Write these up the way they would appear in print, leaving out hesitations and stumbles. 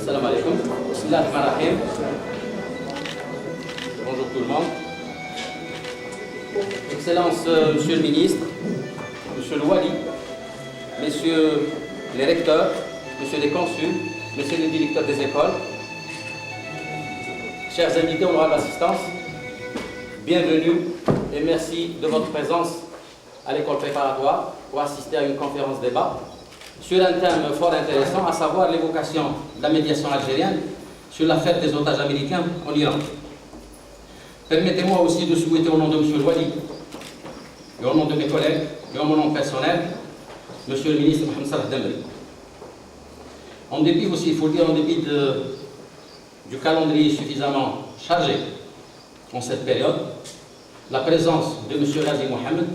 Salam alaikum. Bismillahirrahmanirrahim. Bonjour tout le monde. Excellence, Monsieur le ministre, Monsieur le Wali, Messieurs les recteurs, Messieurs les consuls, Messieurs les directeurs des écoles, chers invités, honorables assistance, bienvenue et merci de votre présence à l'école préparatoire pour assister à une conférence débat sur un thème fort intéressant, à savoir l'évocation de la médiation algérienne sur l'affaire des otages américains en Iran. Permettez-moi aussi de souhaiter au nom de M. Wali et au nom de mes collègues et en mon nom personnel, M. le ministre Mohamed Salah Dembri. En dépit aussi, il faut le dire, en dépit du calendrier suffisamment chargé en cette période, la présence de M. Ghazi Mohamed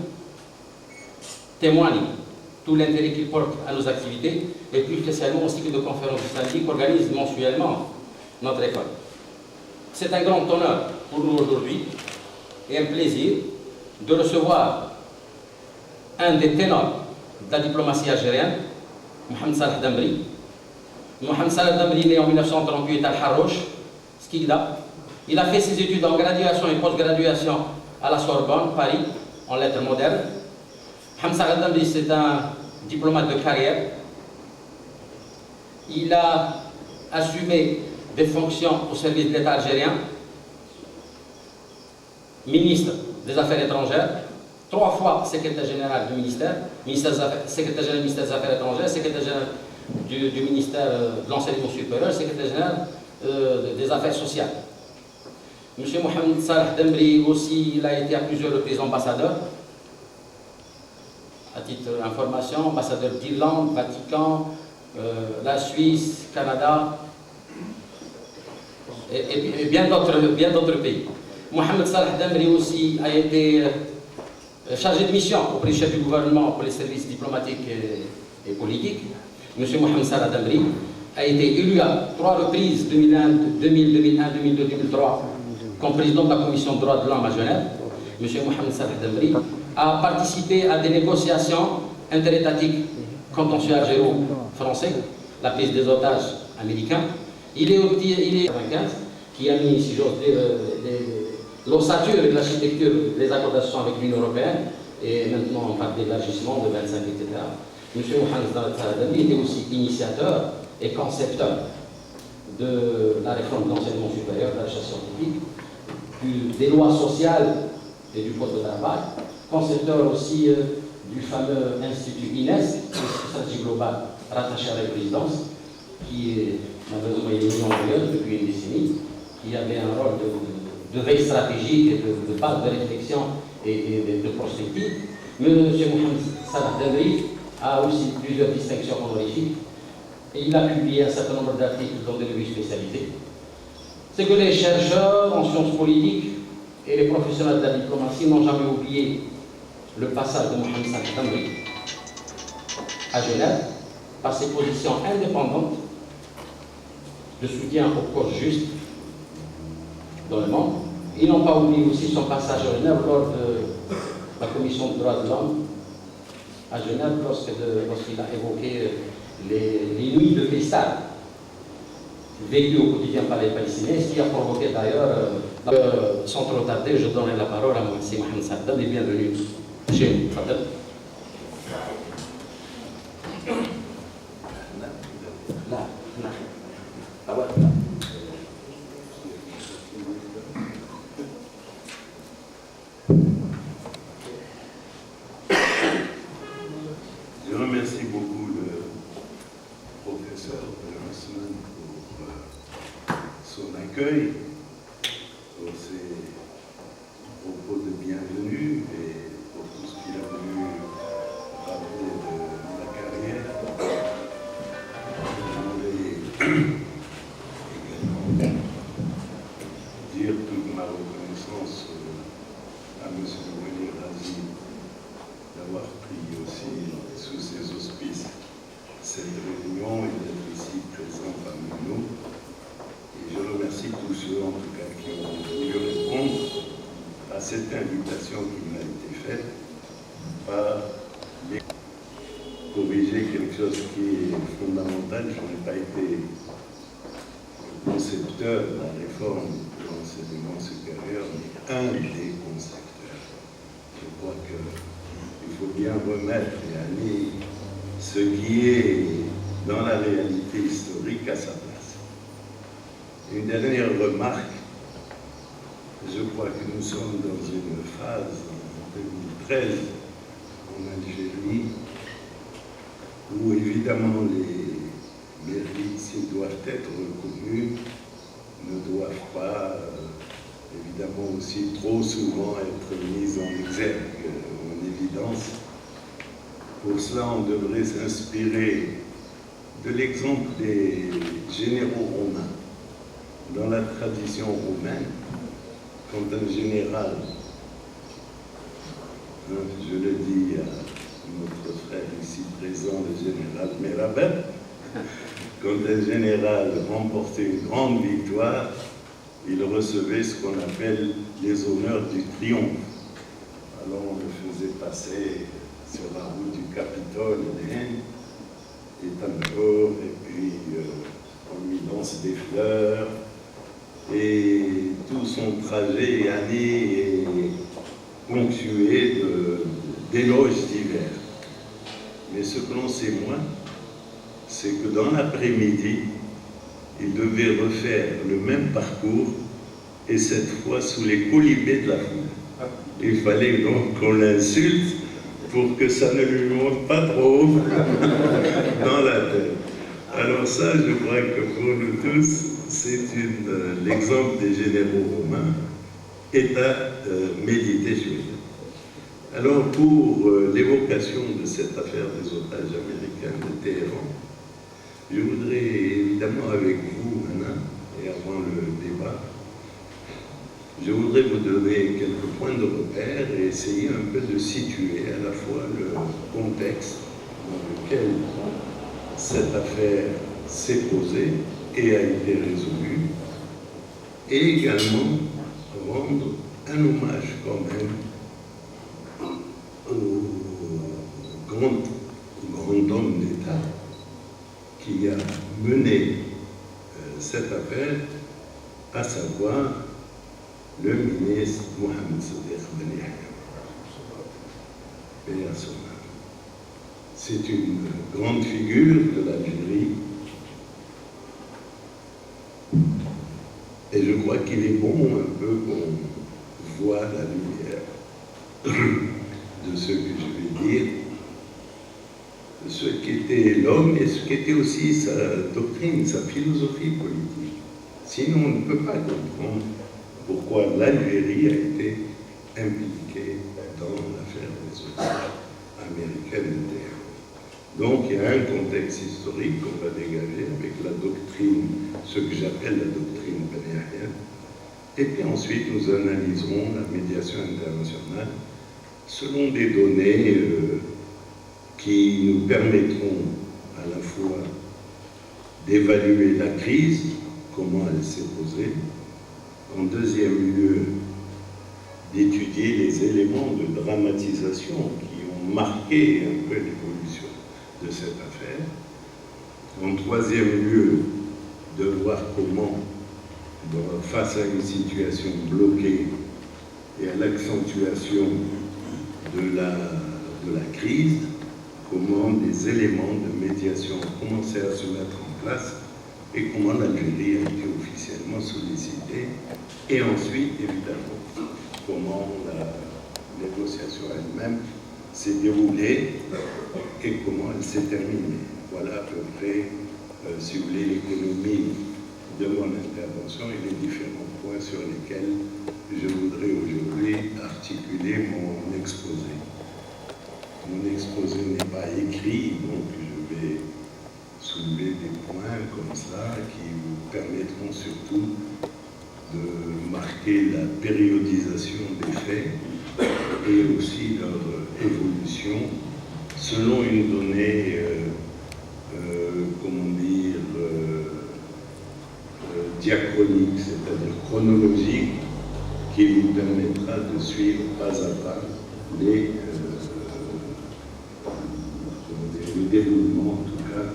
témoigne tout l'intérêt qu'il porte à nos activités et plus spécialement au cycle de conférences islamiques qu'organise mensuellement notre école. C'est un grand honneur pour nous aujourd'hui et un plaisir de recevoir un des ténors de la diplomatie algérienne, Mohamed Salah Dembri. Mohamed Salah Dembri, né en 1938 à Al-Harrouch, Skikda. Il a fait ses études en graduation et post-graduation à la Sorbonne, Paris, en lettres modernes. Mohamed Salah Dembri, c'est un diplomate de carrière. Il a assumé des fonctions au service de l'État algérien, ministre des Affaires étrangères, 3 fois secrétaire général du ministère, secrétaire général du ministère des Affaires étrangères, secrétaire général du ministère de l'Enseignement supérieur, secrétaire général des Affaires sociales. M. Mohamed Salah Dembri aussi, il a été à plusieurs reprises ambassadeur. À titre d'information, ambassadeur d'Irlande, Vatican, la Suisse, Canada et bien d'autres pays. Mohamed Salah Dembri aussi a été chargé de mission auprès du chef du gouvernement pour les services diplomatiques et politiques. M. Mohamed Salah Dembri a été élu à 3 reprises, 2001, 2002, 2003, comme président de la commission de droits de l'homme à Genève. M. Mohamed Salah Dembri a participé à des négociations interétatiques contentieux algéro-français, la prise des otages américains. Il est 95 qui a mis, si j'ose dire, l'ossature et l'architecture des accords d'association avec l'Union européenne, et maintenant on parle d'élargissement de 25, etc. M. Mohamed Salah Dembri était aussi initiateur et concepteur de la réforme de l'enseignement supérieur, de la recherche scientifique, des lois sociales et du code de travail, concepteur aussi du fameux institut INES, stratégie globale rattaché à la présidence, qui est malheureusement mis en période depuis une décennie, qui avait un rôle de veille stratégique et de base de réflexion et de prospective. Mais M. Mohamed Salah Dembri a aussi plusieurs distinctions honorifiques et il a publié un certain nombre d'articles dans des revues spécialisées. C'est que les chercheurs en sciences politiques et les professionnels de la diplomatie n'ont jamais oublié le passage de Mohamed Salah Dembri à Genève par ses positions indépendantes de soutien aux causes justes dans le monde. Ils n'ont pas oublié aussi son passage à Genève lors de la commission des droits de l'homme à Genève lorsqu'il a évoqué les nuits de cristal vécues au quotidien par les Palestiniens, ce qui a provoqué d'ailleurs, sans trop tarder, je donne la parole à M. Mohamed Salah Dembri, bienvenue chez nous. Je remercie beaucoup le professeur Benhassman pour son accueil, pour ses propos de bienvenue et pour tout ce qu'il a voulu rappeler de la carrière. Je voudrais également dire toute ma reconnaissance à M. Wali Ghazi d'avoir pris aussi sous ses auspices cette réunion et d'être ici présent parmi nous. Et je remercie tous ceux, en tout cas, qui ont voulu répondre à cette invitation qui m'a été faite par les corriger quelque chose qui est fondamental. Je n'ai pas été concepteurs de la réforme de l'enseignement supérieur, mais un des concepteurs. Je crois qu'il faut bien remettre et aller ce qui est dans la réalité historique à sa place. Une dernière remarque, je crois que nous sommes dans une phase en 2013 en Algérie où évidemment les mérites, s'ils doivent être reconnus, ne doivent pas évidemment aussi trop souvent être mis en exergue, en évidence. Pour cela, on devrait s'inspirer de l'exemple des généraux romains. Dans la tradition romaine, quand un général, je le dis à notre frère ici présent, le général Mérabet, quand un général remportait une grande victoire, il recevait ce qu'on appelle les honneurs du triomphe. Alors on le faisait passer sur la route du Capitole, état-major, et puis on lui lance des fleurs, et tout son trajet allé est ponctué d'éloges divers. Mais ce que l'on sait moins, c'est que dans l'après-midi, il devait refaire le même parcours, et cette fois sous les colibés de la foule. Il fallait donc qu'on l'insulte pour que ça ne lui monte pas trop dans la tête. Alors ça, je crois que pour nous tous, c'est l'exemple des généraux romains est à méditer chez eux. Alors pour l'évocation de cette affaire des otages américains de Téhéran, je voudrais évidemment avec vous maintenant, et avant le débat, je voudrais vous donner quelques points de repère et essayer un peu de situer à la fois le contexte dans lequel cette affaire s'est posée et a été résolue, et également rendre un hommage quand même au grand homme d'État qui a mené cette affaire, à savoir le ministre Mohamed Sadiq Ben Yahya. Paix à son âme. C'est une grande figure de l'Algérie. Et je crois qu'il est bon un peu qu'on voit la lumière de ce que je vais dire, de ce qu'était l'homme et ce qu'était aussi sa doctrine, sa philosophie politique. Sinon, on ne peut pas comprendre pourquoi l'Algérie a été impliquée dans l'affaire des otages américaines de Téhéran. Donc il y a un contexte historique qu'on va dégager avec la doctrine, ce que j'appelle la doctrine Ben Yahya. Et puis ensuite nous analyserons la médiation internationale selon des données qui nous permettront à la fois d'évaluer la crise, comment elle s'est posée, en deuxième lieu, d'étudier les éléments de dramatisation qui ont marqué un peu l'évolution de cette affaire. En troisième lieu, de voir comment, face à une situation bloquée et à l'accentuation de la crise, comment des éléments de médiation ont commencé à se mettre en place et comment l'Algérie a été officiellement sollicitée, et ensuite, évidemment, comment la négociation elle-même s'est déroulée et comment elle s'est terminée. Voilà à peu près, si vous voulez, l'économie de mon intervention et les différents points sur lesquels je voudrais aujourd'hui articuler mon exposé. Mon exposé n'est pas écrit, donc je vais soulever des points comme ça qui vous permettront surtout de marquer la périodisation des faits et aussi leur évolution selon une donnée, comment dire, diachronique, c'est-à-dire chronologique, qui nous permettra de suivre pas à pas le déroulement, en tout cas,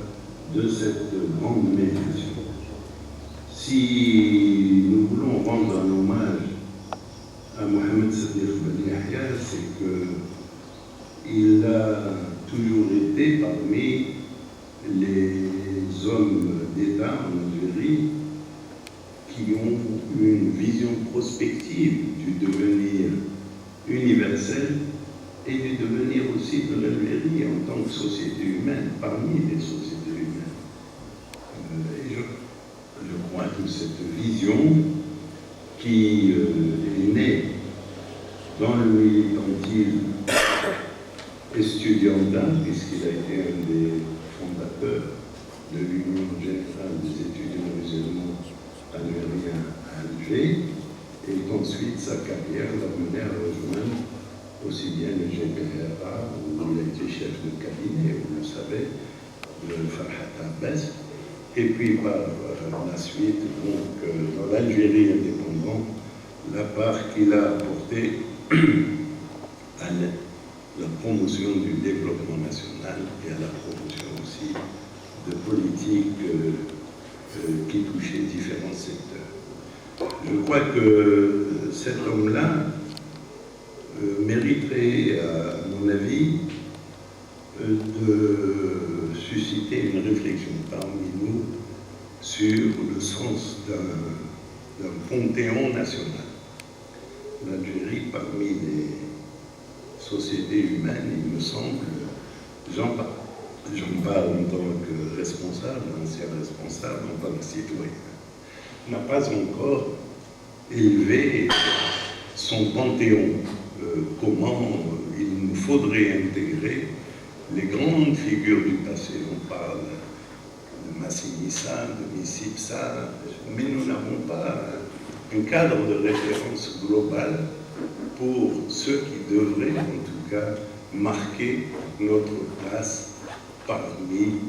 de cette grande médiation. Si hommes d'État en Algérie qui ont une vision prospective du devenir universel et du devenir aussi de l'Algérie en tant que société humaine, parmi les sociétés humaines. Et je crois que cette vision qui est née dans le militantisme estudiantin, puisqu'il a été un des fondateurs de l'Union générale des étudiants musulmans algériens à Alger, et qu'ensuite sa carrière l'a mené à rejoindre aussi bien le GPRA, où il a été chef de cabinet, vous le savez, de Farhat Abbas, et puis par la suite, donc, dans l'Algérie indépendante, la part qu'il a apportée à la promotion du développement national et à la promotion aussi de politiques qui touchaient différents secteurs. Je crois que cet homme-là mériterait, à mon avis, de susciter une réflexion parmi nous sur le sens d'un panthéon national. L'Algérie, parmi les sociétés humaines, il me semble, j'en parle en tant que responsable, ancien responsable, en tant que citoyen, n'a pas encore élevé son panthéon. Comment il nous faudrait intégrer les grandes figures du passé. On parle de Massinissa, de Missipsa, mais nous n'avons pas un cadre de référence global pour ceux qui devraient en tout cas marquer notre place parmi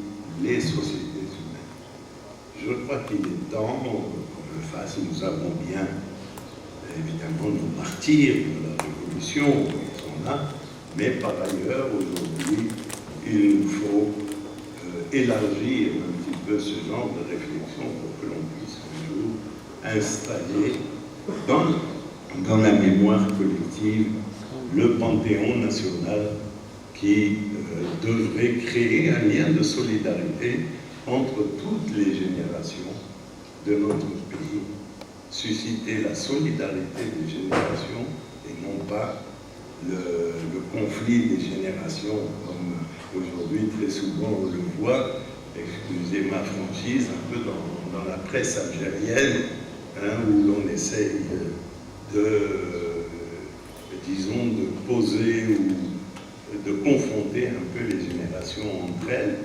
les sociétés humaines. Je crois qu'il est temps qu'on le fasse. Nous avons bien évidemment nos martyrs de la Révolution, ils sont là, mais par ailleurs aujourd'hui il nous faut élargir un petit peu ce genre de réflexion pour que l'on puisse un jour installer dans la mémoire collective le panthéon national qui devrait créer un lien de solidarité entre toutes les générations de notre pays, susciter la solidarité des générations et non pas le conflit des générations comme aujourd'hui très souvent on le voit, excusez ma franchise, un peu dans la presse algérienne, où l'on essaye disons, de poser ou de confronter un peu les générations entre elles.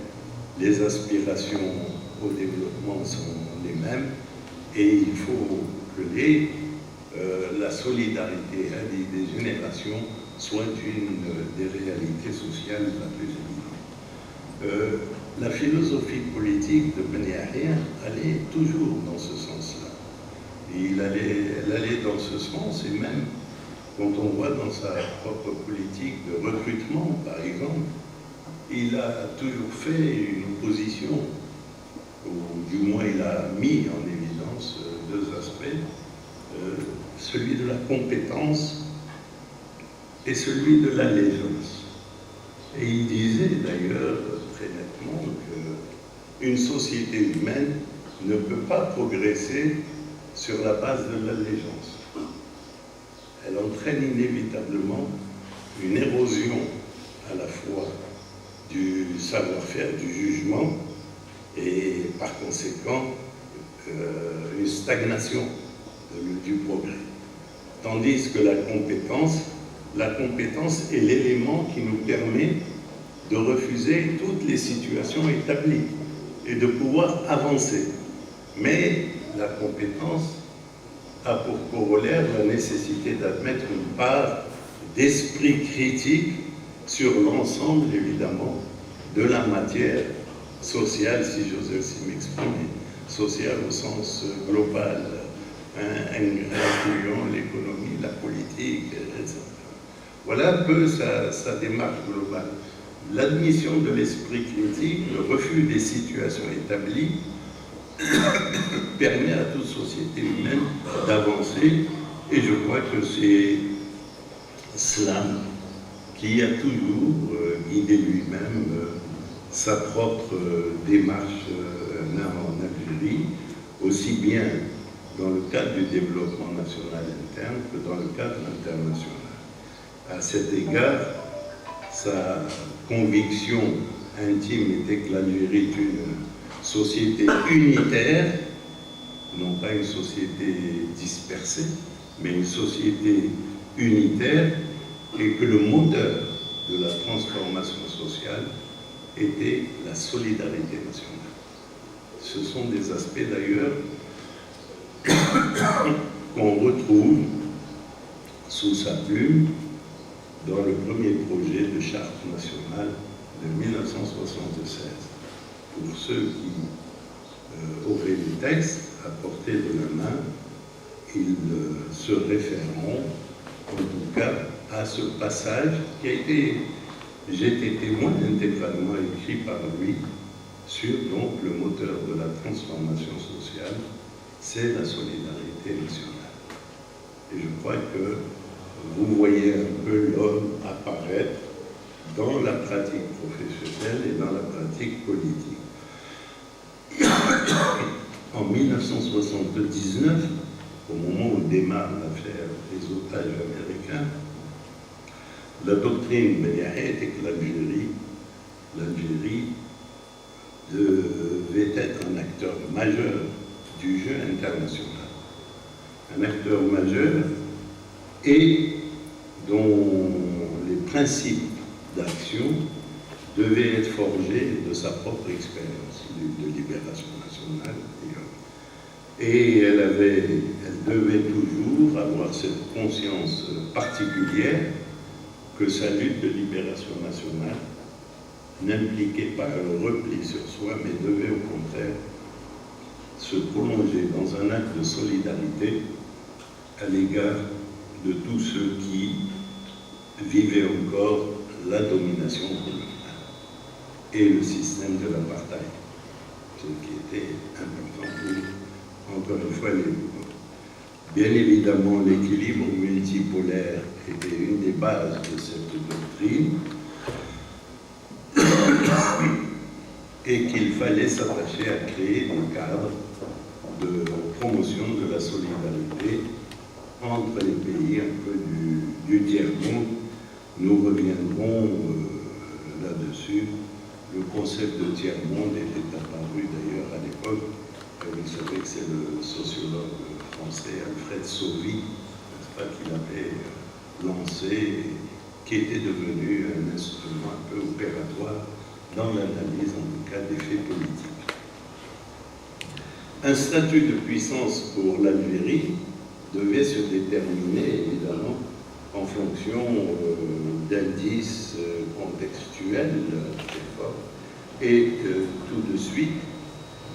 Les aspirations au développement sont les mêmes et il faut que la solidarité des générations soit une des réalités sociales la plus évidente. La philosophie politique de Ben Yahya allait toujours dans ce sens-là. Elle allait dans ce sens, et même quand on voit dans sa propre politique de recrutement, par exemple, il a toujours fait une opposition, ou du moins il a mis en évidence deux aspects, celui de la compétence et celui de l'allégeance. Et il disait d'ailleurs très nettement qu'une société humaine ne peut pas progresser sur la base de l'allégeance. Elle entraîne inévitablement une érosion à la fois du savoir-faire, du jugement, et par conséquent une stagnation du progrès. Tandis que la compétence est l'élément qui nous permet de refuser toutes les situations établies et de pouvoir avancer. Mais la compétence a pour corollaire la nécessité d'admettre une part d'esprit critique sur l'ensemble, évidemment, de la matière sociale, si j'ose ainsi m'exprimer, sociale au sens global, incluant l'économie, la politique, etc. Voilà un peu sa démarche globale. L'admission de l'esprit critique, le refus des situations établies, permet à toute société humaine d'avancer, et je crois que c'est cela qui a toujours guidé lui-même sa propre démarche en Algérie, aussi bien dans le cadre du développement national interne que dans le cadre international. À cet égard, sa conviction intime était que l'Algérie est une société unitaire, non pas une société dispersée, mais une société unitaire, et que le moteur de la transformation sociale était la solidarité nationale. Ce sont des aspects d'ailleurs qu'on retrouve sous sa plume dans le premier projet de charte nationale de 1976. Pour ceux qui auraient les textes à portée de la main, ils se référeront en tout cas à ce passage qui a été, j'ai été témoin intégralement écrit par lui sur donc le moteur de la transformation sociale, c'est la solidarité nationale. Et je crois que vous voyez un peu l'homme apparaître dans la pratique professionnelle et dans la pratique politique. En 1979, au moment où démarre l'affaire des otages américains, la doctrine Ben Yahya était que l'Algérie devait être un acteur majeur du jeu international. Un acteur majeur et dont les principes d'action devaient être forgés de sa propre expérience de libération nationale. Et elle devait toujours avoir cette conscience particulière que sa lutte de libération nationale n'impliquait pas un repli sur soi, mais devait au contraire se prolonger dans un acte de solidarité à l'égard de tous ceux qui vivaient encore la domination coloniale et le système de l'apartheid, ce qui était important pour, encore une fois, les mouvements. Bien évidemment, l'équilibre multipolaire était une des bases de cette doctrine et qu'il fallait s'attacher à créer des cadres de promotion de la solidarité entre les pays un peu du tiers-monde. Nous reviendrons là-dessus. Le concept de tiers-monde était apparu d'ailleurs à l'époque. Vous savez que c'est le sociologue français Alfred Sauvy, n'est-ce pas, qui l'avait lancé, qui était devenu un instrument un peu opératoire dans l'analyse, en tout cas, des faits politiques. Un statut de puissance pour l'Algérie devait se déterminer, évidemment, en fonction d'indices contextuels très forts. Et tout de suite,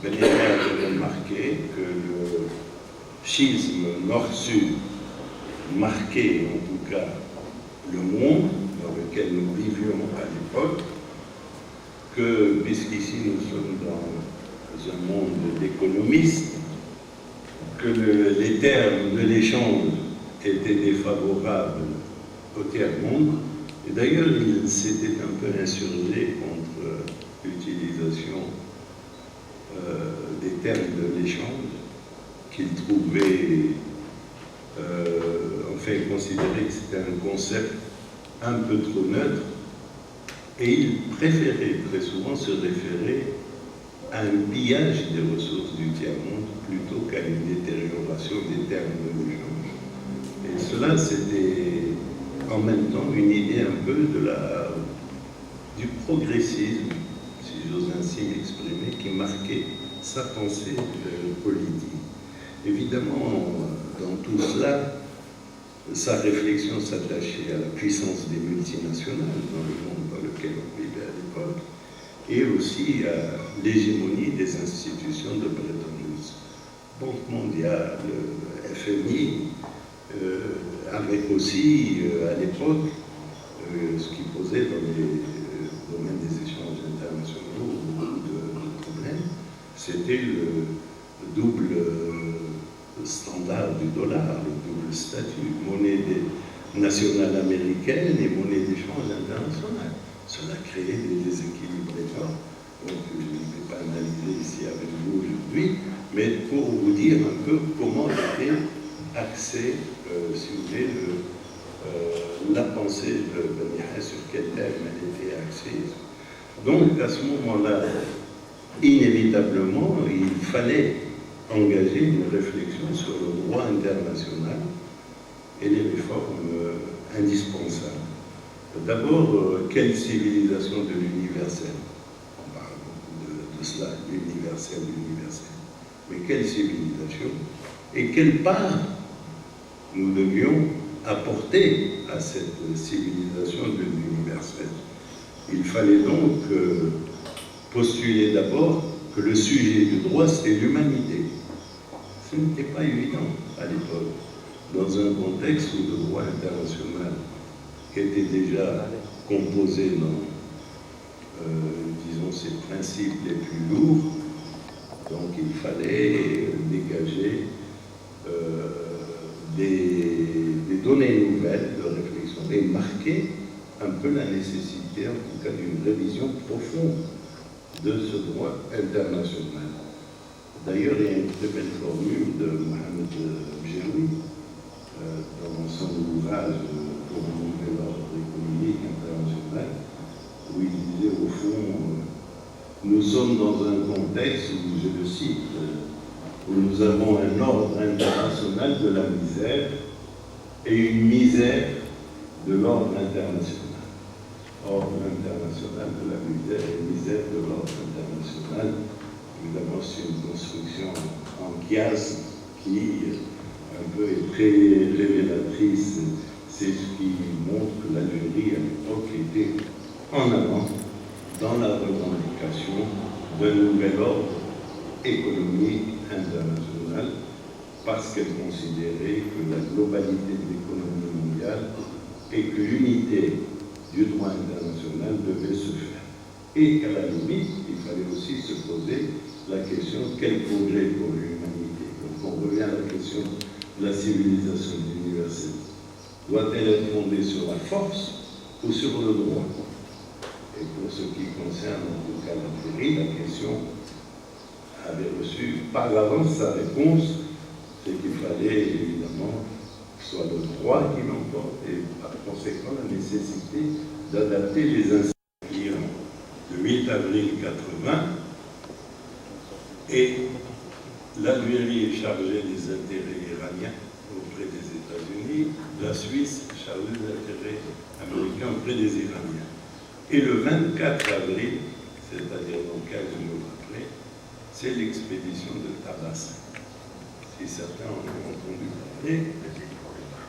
Ben Yahya avait remarqué que le schisme nord-sud marquait en tout cas le monde dans lequel nous vivions à l'époque, que puisqu'ici nous sommes dans un monde d'économistes, que les termes de l'échange étaient défavorables au tiers-monde. Et d'ailleurs, il s'était un peu insurgé contre l'utilisation des termes de l'échange qu'il trouvait, enfin, considérait que c'était un concept un peu trop neutre, et il préférait très souvent se référer à un pillage des ressources du tiers-monde plutôt qu'à une détérioration des termes de l'échange. Et cela, c'était en même temps une idée un peu du progressisme, si j'ose ainsi m'exprimer, qui marquait sa pensée politique. Évidemment, dans tout cela, sa réflexion s'attachait à la puissance des multinationales dans le monde dans lequel on vivait à l'époque, et aussi à l'hégémonie des institutions de Bretton Woods. Banque mondiale, FMI, avec aussi, à l'époque, ce qui posait dans les domaines des échanges internationaux beaucoup de problèmes, c'était le double standard du dollar, le double statut, monnaie nationale américaine et monnaie d'échange internationale. Cela créait des déséquilibres énormes. Donc je ne vais pas analyser ici avec vous aujourd'hui, mais pour vous dire un peu comment était axée, si vous voulez, la pensée de Bani Haït, sur quel thème elle était axée. Donc à ce moment-là, inévitablement, il fallait engager une réflexion sur le droit international et les réformes indispensables. D'abord, quelle civilisation de l'universel? On parle beaucoup de cela, l'universel, l'universel. Mais quelle civilisation? Et quelle part nous devions apporter à cette civilisation de l'universel? Il fallait donc postuler d'abord que le sujet du droit, c'était l'humanité. Ce n'était pas évident à l'époque, dans un contexte où le droit international était déjà composé dans, disons, ses principes les plus lourds. Donc il fallait dégager des données nouvelles de réflexion et marquer un peu la nécessité, en tout cas, d'une révision profonde de ce droit international. D'ailleurs, il y a une très belle formule de Mohamed Bjerwi dans son ouvrage pour un nouvel ordre économique international, où il disait au fond, nous sommes dans un contexte où, je le cite, où nous avons un ordre international de la misère et une misère de l'ordre international. Ordre international de la misère et misère de l'ordre international. Évidemment, c'est une construction en chiasme qui, un peu, est très révélatrice. C'est ce qui montre que l'Algérie, à l'époque, était en avant dans la revendication d'un nouvel ordre économique international, parce qu'elle considérait que la globalité de l'économie mondiale et que l'unité du droit international devait se faire. Et qu'à la limite, il fallait aussi se poser la question de quel progrès pour l'humanité. Donc on revient à la question de la civilisation universelle. Doit-elle être fondée sur la force ou sur le droit? Et pour ce qui concerne en tout cas l'Algérie, la question avait reçu par avance sa réponse, c'est qu'il fallait évidemment que ce soit le droit qui l'emporte et par conséquent la nécessité d'adapter les instruments. Le 8 avril 80, et l'Algérie est chargée des intérêts iraniens auprès des États-Unis, la Suisse est chargée des intérêts américains auprès des Iraniens. Et le 24 avril, c'est-à-dire donc 15 jours après, c'est l'expédition de Tabassan. Si certains en ont entendu parler,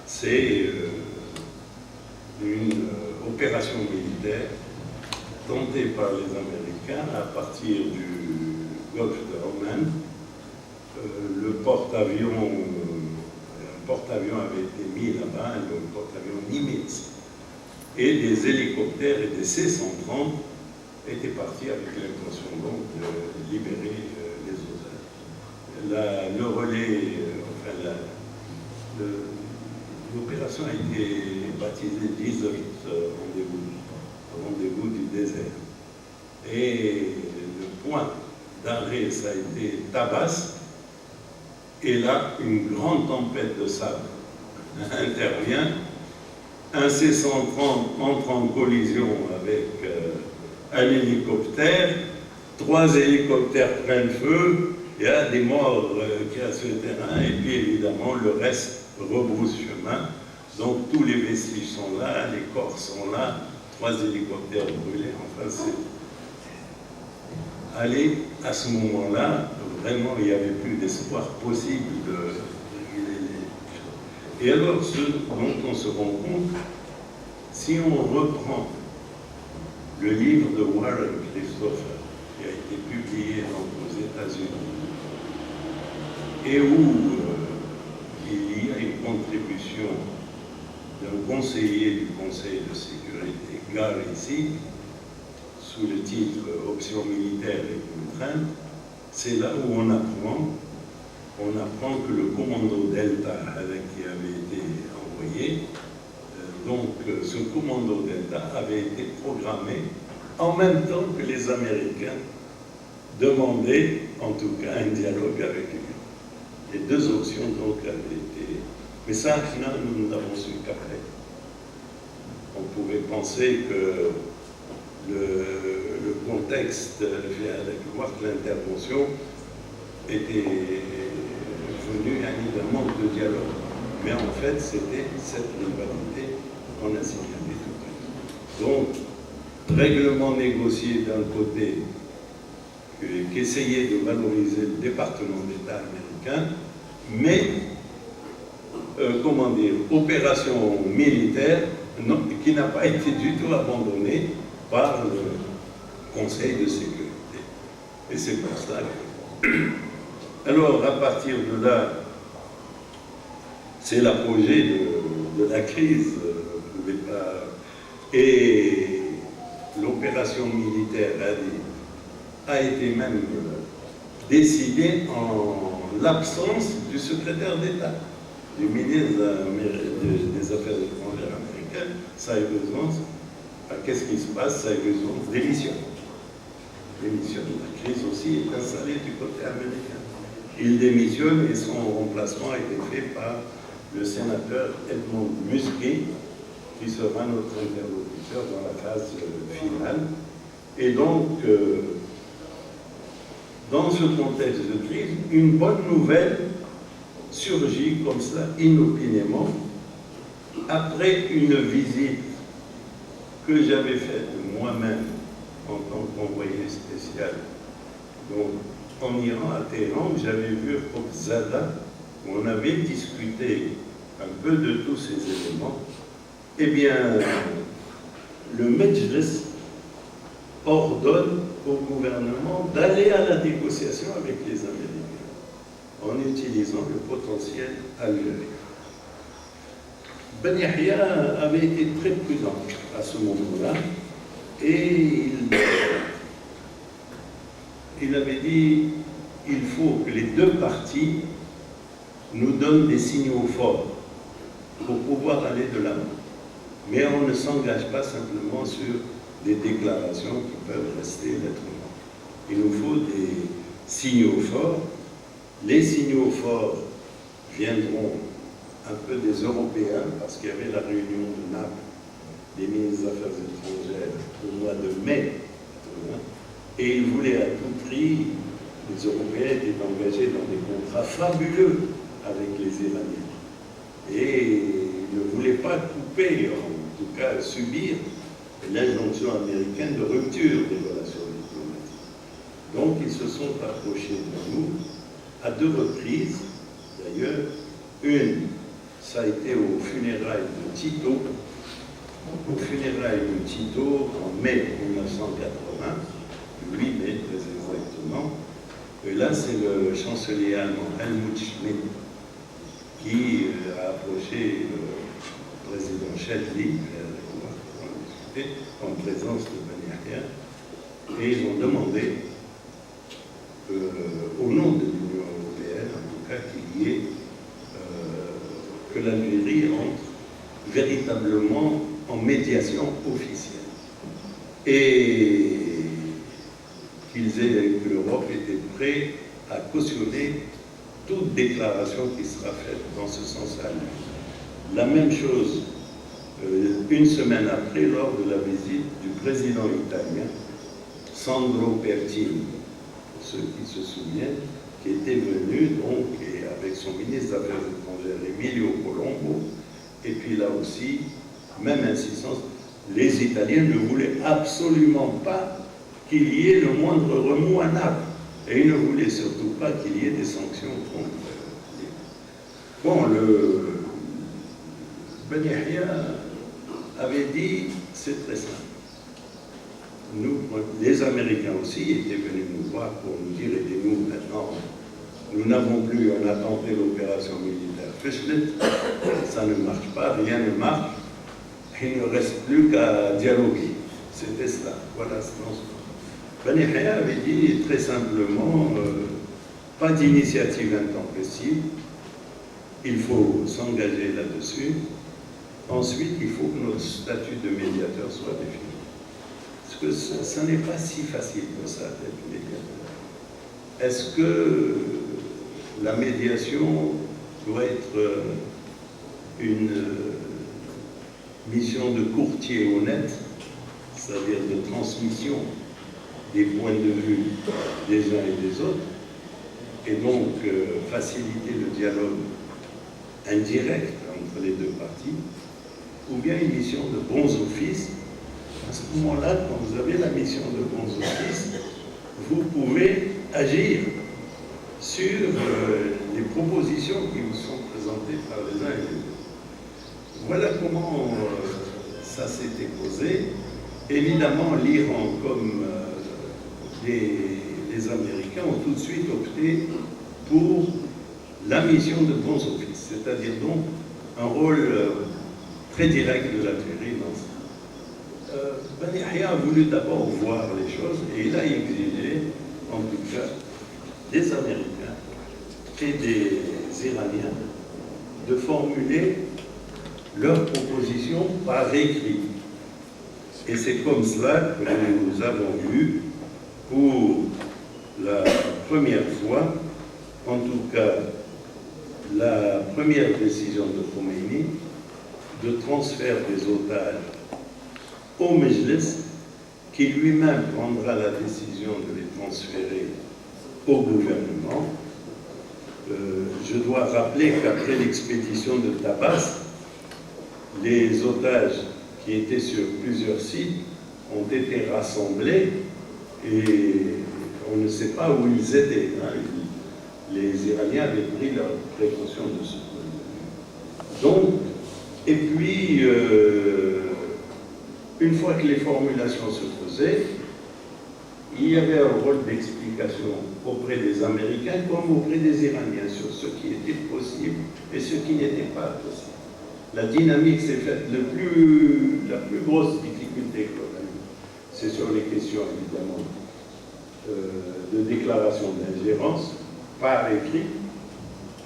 c'est une opération militaire tentée par les Américains à partir du golfe de Oman. Le porte-avions, un porte-avions avait été mis là-bas, le porte-avions Nimitz, et des hélicoptères et des C-130 étaient partis avec l'intention donc de libérer les otages. Le relais, l'opération a été baptisée Desert rendez-vous du désert. Et le point d'arrêt, ça a été Tabassan, et là, une grande tempête de sable intervient. Un C-130 entre en collision avec un hélicoptère, 3 hélicoptères prennent feu, il y a des morts qui restent sur le terrain, et puis évidemment le reste rebrousse chemin. Donc tous les vestiges sont là, les corps sont là, 3 hélicoptères brûlés, enfin c'est... Allez, à ce moment-là, vraiment il n'y avait plus d'espoir possible de régler les choses. Et alors, ce dont on se rend compte, si on reprend le livre de Warren Christopher, qui a été publié aux États-Unis, et où il y a une contribution d'un conseiller du Conseil de sécurité, Gary Sieg, sous le titre « Options militaires et contraintes », c'est là où on apprend que le commando Delta qui avait été envoyé, donc ce commando Delta avait été programmé en même temps que les Américains demandé, en tout cas, un dialogue avec lui. Les deux options, donc, avaient été... Mais ça, finalement, nous n'avons su qu'après. On pouvait penser que le contexte, voir que l'intervention était venue à un manque de dialogue. Mais en fait, c'était cette rivalité qu'on a signalée tout à l'heure. Donc, règlement négocié d'un côté, qui essayait de valoriser le département d'État américain, mais, comment dire, opération militaire qui n'a pas été du tout abandonnée par le Conseil de sécurité. Et c'est pour ça que... Alors, à partir de là, c'est l'apogée de la crise. Vous pouvez pas... Et l'opération militaire a été même décidée en l'absence du secrétaire d'État, du ministre des Affaires étrangères américaines, Cyrus Vance. Qu'est-ce qui se passe? Cyrus Vance démissionne. La crise aussi est installée du côté américain. Il démissionne et son remplacement a été fait par le sénateur Edmund Muskie, qui sera notre interlocuteur dans la phase finale. Et donc, dans ce contexte de crise, une bonne nouvelle surgit comme ça, inopinément, après une visite que j'avais faite moi-même en tant qu'envoyé spécial donc, en Iran, à Téhéran, j'avais vu Zada, où on avait discuté un peu de tous ces éléments. Eh bien, le Medjlis ordonne au gouvernement d'aller à la négociation avec les Américains en utilisant le potentiel algérien. Ben Yahya avait été très prudent à ce moment-là et il avait dit il faut que les deux parties nous donnent des signaux forts pour pouvoir aller de l'avant. Mais on ne s'engage pas simplement sur des déclarations qui peuvent rester lettres mortes. Il nous faut des signaux forts. Les signaux forts viendront un peu des Européens, parce qu'il y avait la réunion de Naples des ministres des Affaires étrangères au mois de mai, et ils voulaient à tout prix, les Européens étaient engagés dans des contrats fabuleux avec les Iraniens. Et ils ne voulaient pas couper, en tout cas subir, l'injonction américaine de rupture des relations diplomatiques. Donc ils se sont approchés de nous à deux reprises, d'ailleurs. Une, ça a été aux funérailles de Tito, en mai 1980, le 8 mai très exactement. Et là, c'est le chancelier allemand Helmut Schmidt qui a approché le président Chadli en présence de Ben Yahya, et ils ont demandé, au nom de l'Union européenne, en tout cas, qu'il y ait que l'Algérie entre véritablement en médiation officielle. Et que l'Europe était prête à cautionner toute déclaration qui sera faite dans ce sens-là. La même chose, une semaine après, lors de la visite du président italien, Sandro Pertini, pour ceux qui se souviennent, qui était venu donc et avec son ministre des Affaires étrangères, Emilio Colombo, et puis là aussi, même insistance, les Italiens ne voulaient absolument pas qu'il y ait le moindre remous à Naples, et ils ne voulaient surtout pas qu'il y ait des sanctions contre bon, Ben Yahya avait dit, c'est très simple. Nous, les Américains aussi étaient venus nous voir pour nous dire, aidez-nous maintenant, nous n'avons plus, on a tenté l'opération militaire Fischlet, ça ne marche pas, rien ne marche, il ne reste plus qu'à dialoguer. C'était cela, voilà ce qu'on se... Ben Yahya avait dit très simplement, pas d'initiative intempestive, il faut s'engager là-dessus. Ensuite, il faut que notre statut de médiateur soit défini. Parce que ça n'est pas si facile que ça d'être médiateur. est-ce que la médiation doit être une mission de courtier honnête, c'est-à-dire de transmission des points de vue des uns et des autres, et donc faciliter le dialogue indirect entre les deux parties, ou bien une mission de bons offices. À ce moment-là, quand vous avez la mission de bons offices, vous pouvez agir sur les propositions qui vous sont présentées par les uns et les autres. Voilà comment ça s'était posé. Évidemment, l'Iran, comme les Américains, ont tout de suite opté pour la mission de bons offices, c'est-à-dire donc un rôle très direct de la présidence. Ben Yahya a voulu d'abord voir les choses et il a exigé, en tout cas, des Américains et des Iraniens de formuler leurs propositions par écrit. Et c'est comme cela que nous avons eu, pour la première fois, en tout cas, la première décision de Khomeini de transfert des otages au Mejlis, qui lui-même prendra la décision de les transférer au gouvernement. Je dois rappeler qu'après l'expédition de Tabas, les otages qui étaient sur plusieurs sites ont été rassemblés et on ne sait pas où ils étaient. Les Iraniens avaient pris leurs précautions de ce point de vue. Donc, et puis, une fois que les formulations se faisaient, il y avait un rôle d'explication auprès des Américains comme auprès des Iraniens sur ce qui était possible et ce qui n'était pas possible. La dynamique s'est faite, la plus grosse difficulté qu'on a eue, c'est sur les questions évidemment de déclaration d'ingérence par écrit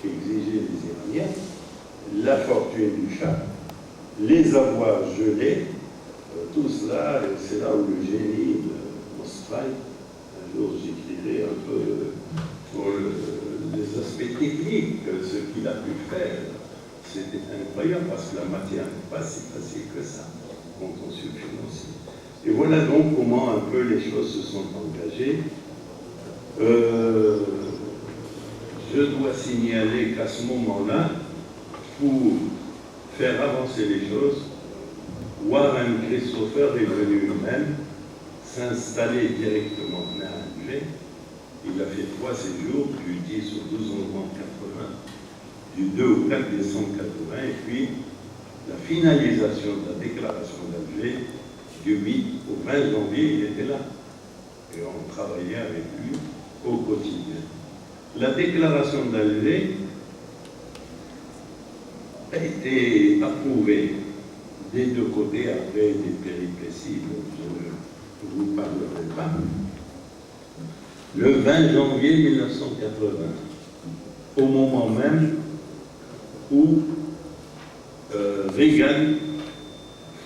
qu'exigeaient les Iraniens, la fortune du Shah, les avoirs gelés, tout cela, c'est là où le génie de Mosfai, un jour j'écrirai un peu pour les aspects techniques, ce qu'il a pu faire. C'était incroyable parce que la matière n'est pas si facile que ça, contentieux financier. Et voilà donc comment un peu les choses se sont engagées. Je dois signaler qu'à ce moment-là, pour faire avancer les choses, Warren Christopher est venu lui-même s'installer directement à Alger. Il a fait 3 séjours, du 10 au 12 novembre 80, du 2 au 4 décembre 80, et puis la finalisation de la déclaration d'Alger, du 8 au 20 janvier, il était là. Et on travaillait avec lui au quotidien. La déclaration d'Alger a été approuvée des deux côtés après des péripéties dont je ne vous parlerai pas. Le 20 janvier 1980, au moment même où Reagan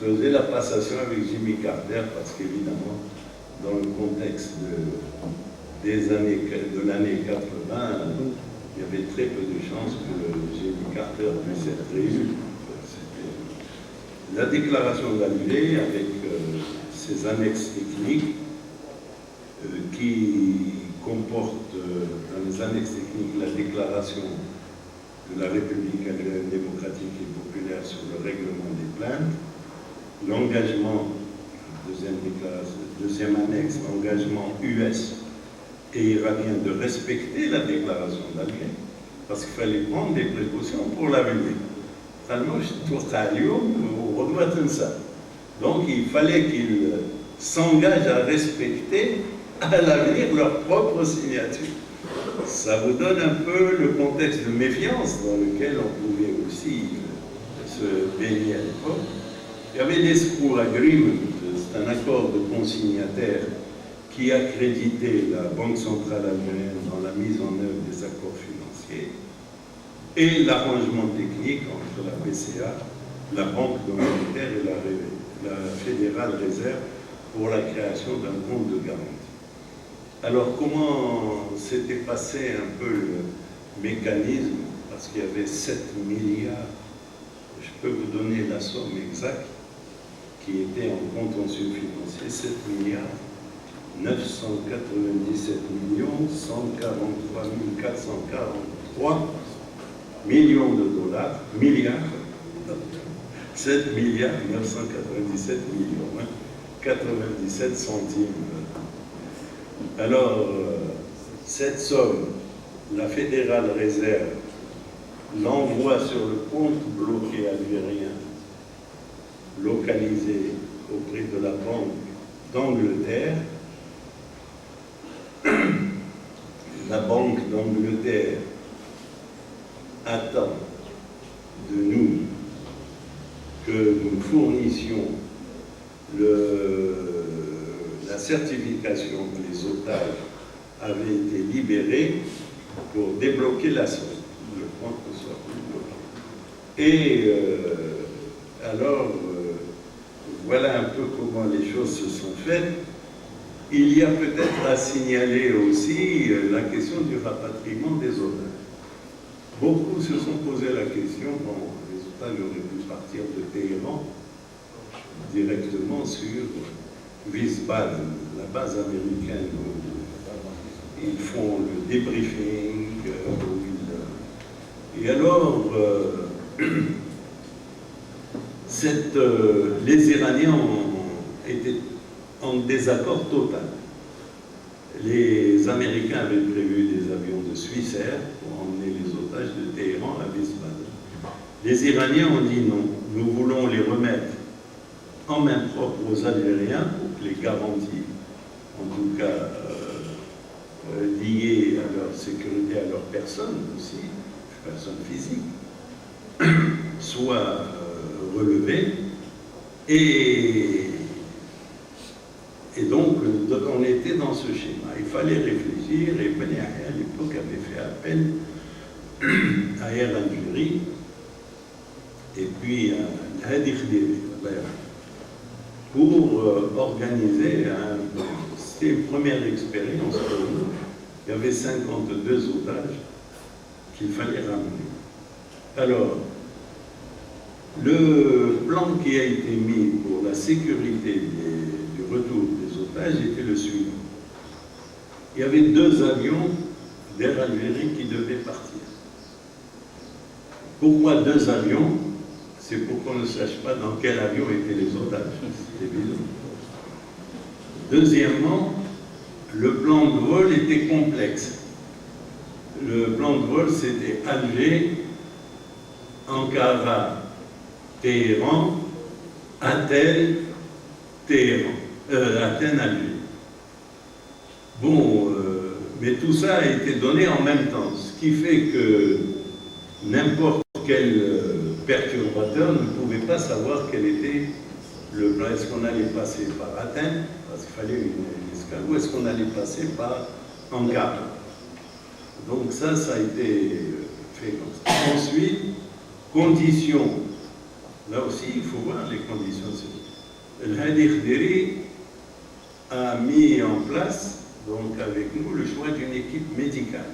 faisait la passation avec Jimmy Carter, parce qu'évidemment, dans le contexte de l'année 80, il y avait très peu de chances que Jimmy Carter puisse être réélu. La déclaration d'Alger, avec ses annexes techniques, qui comporte dans les annexes techniques la déclaration de la République algérienne démocratique et populaire sur le règlement des plaintes, l'engagement, deuxième annexe, l'engagement US et iranien de respecter la déclaration d'Alger, parce qu'il fallait prendre des précautions pour l'avenir. Donc il fallait qu'ils s'engagent à respecter à l'avenir leur propre signature. Ça vous donne un peu le contexte de méfiance dans lequel on pouvait aussi se baigner à l'époque. Il y avait l'Escrow Agreement, c'est un accord de consignataires qui accréditait la Banque centrale algérienne dans la mise en œuvre des accords financiers, et l'arrangement technique entre la BCA, la Banque monétaire et la Fédérale Réserve pour la création d'un compte de garantie. Alors, comment s'était passé un peu le mécanisme? Parce qu'il y avait 7 milliards, je peux vous donner la somme exacte, qui était en contentieux financier, 7 milliards 997 millions 143 443 millions de dollars, milliards, 7 milliards 997 millions, 97 centimes. Alors, cette somme, la Fédérale Réserve l'envoie sur le compte bloqué algérien, localisé auprès de la Banque d'Angleterre. La Banque d'Angleterre attend de nous que nous fournissions la certification que les otages avaient été libérés pour débloquer la somme. Le compte ne soit plus bloqué. Et alors, voilà un peu comment les choses se sont faites. Il y a peut-être à signaler aussi la question du rapatriement des otages. Beaucoup se sont posé la question, bon, les otages auraient pu partir de Téhéran directement sur Wiesbaden, la base américaine, où ils font le débriefing, et alors, les Iraniens étaient en désaccord total. Les Américains avaient prévu des avions de Swissair pour emmener les otages de Téhéran à Wiesbaden. Les Iraniens ont dit non, nous voulons les remettre en main propre aux Algériens pour que les garanties, en tout cas liées à leur sécurité, à leur personne aussi, personne physique, soient relevées. Et donc, on était dans ce schéma. Il fallait réfléchir, et Ben Yahya, à l'époque, avait fait appel à Air Algérie, et puis à Hadi Khediri, pour organiser c'était une première expérience pour nous. Il y avait 52 otages qu'il fallait ramener. Alors, le plan qui a été mis pour la sécurité du retour des otages était le suivant. Il y avait 2 avions d'Air Algérie qui devaient partir. Pourquoi 2 avions? C'est pour qu'on ne sache pas dans quel avion étaient les otages. C'est évident. Deuxièmement, le plan de vol était complexe. Le plan de vol, c'était Alger, Ankara, Téhéran, Athènes, Athènes, Alger. Bon, mais tout ça a été donné en même temps, ce qui fait que n'importe quel perturbateur ne pouvait pas savoir quel était le plan. Est-ce qu'on allait passer par Athènes, parce qu'il fallait une escale, ou est-ce qu'on allait passer par Ankara? Donc ça a été fait comme ça. Ensuite, conditions. Là aussi, il faut voir les conditions. El Hadi Khediri a mis en place, donc avec nous, le choix d'une équipe médicale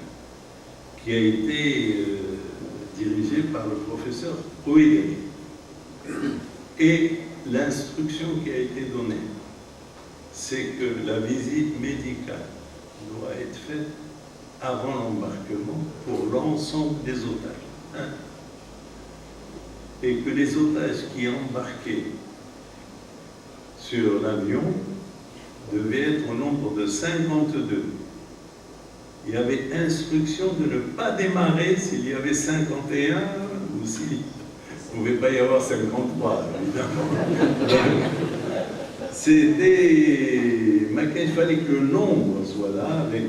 qui a été dirigée par le professeur Ouéderi. Et l'instruction qui a été donnée, c'est que la visite médicale doit être faite avant l'embarquement pour l'ensemble des otages. Et que les otages qui embarquaient sur l'avion devaient être au nombre de 52. Il y avait instruction de ne pas démarrer s'il y avait 51 ou s'il ne pouvait pas y avoir 53, évidemment. Il fallait que le nombre soit là, avec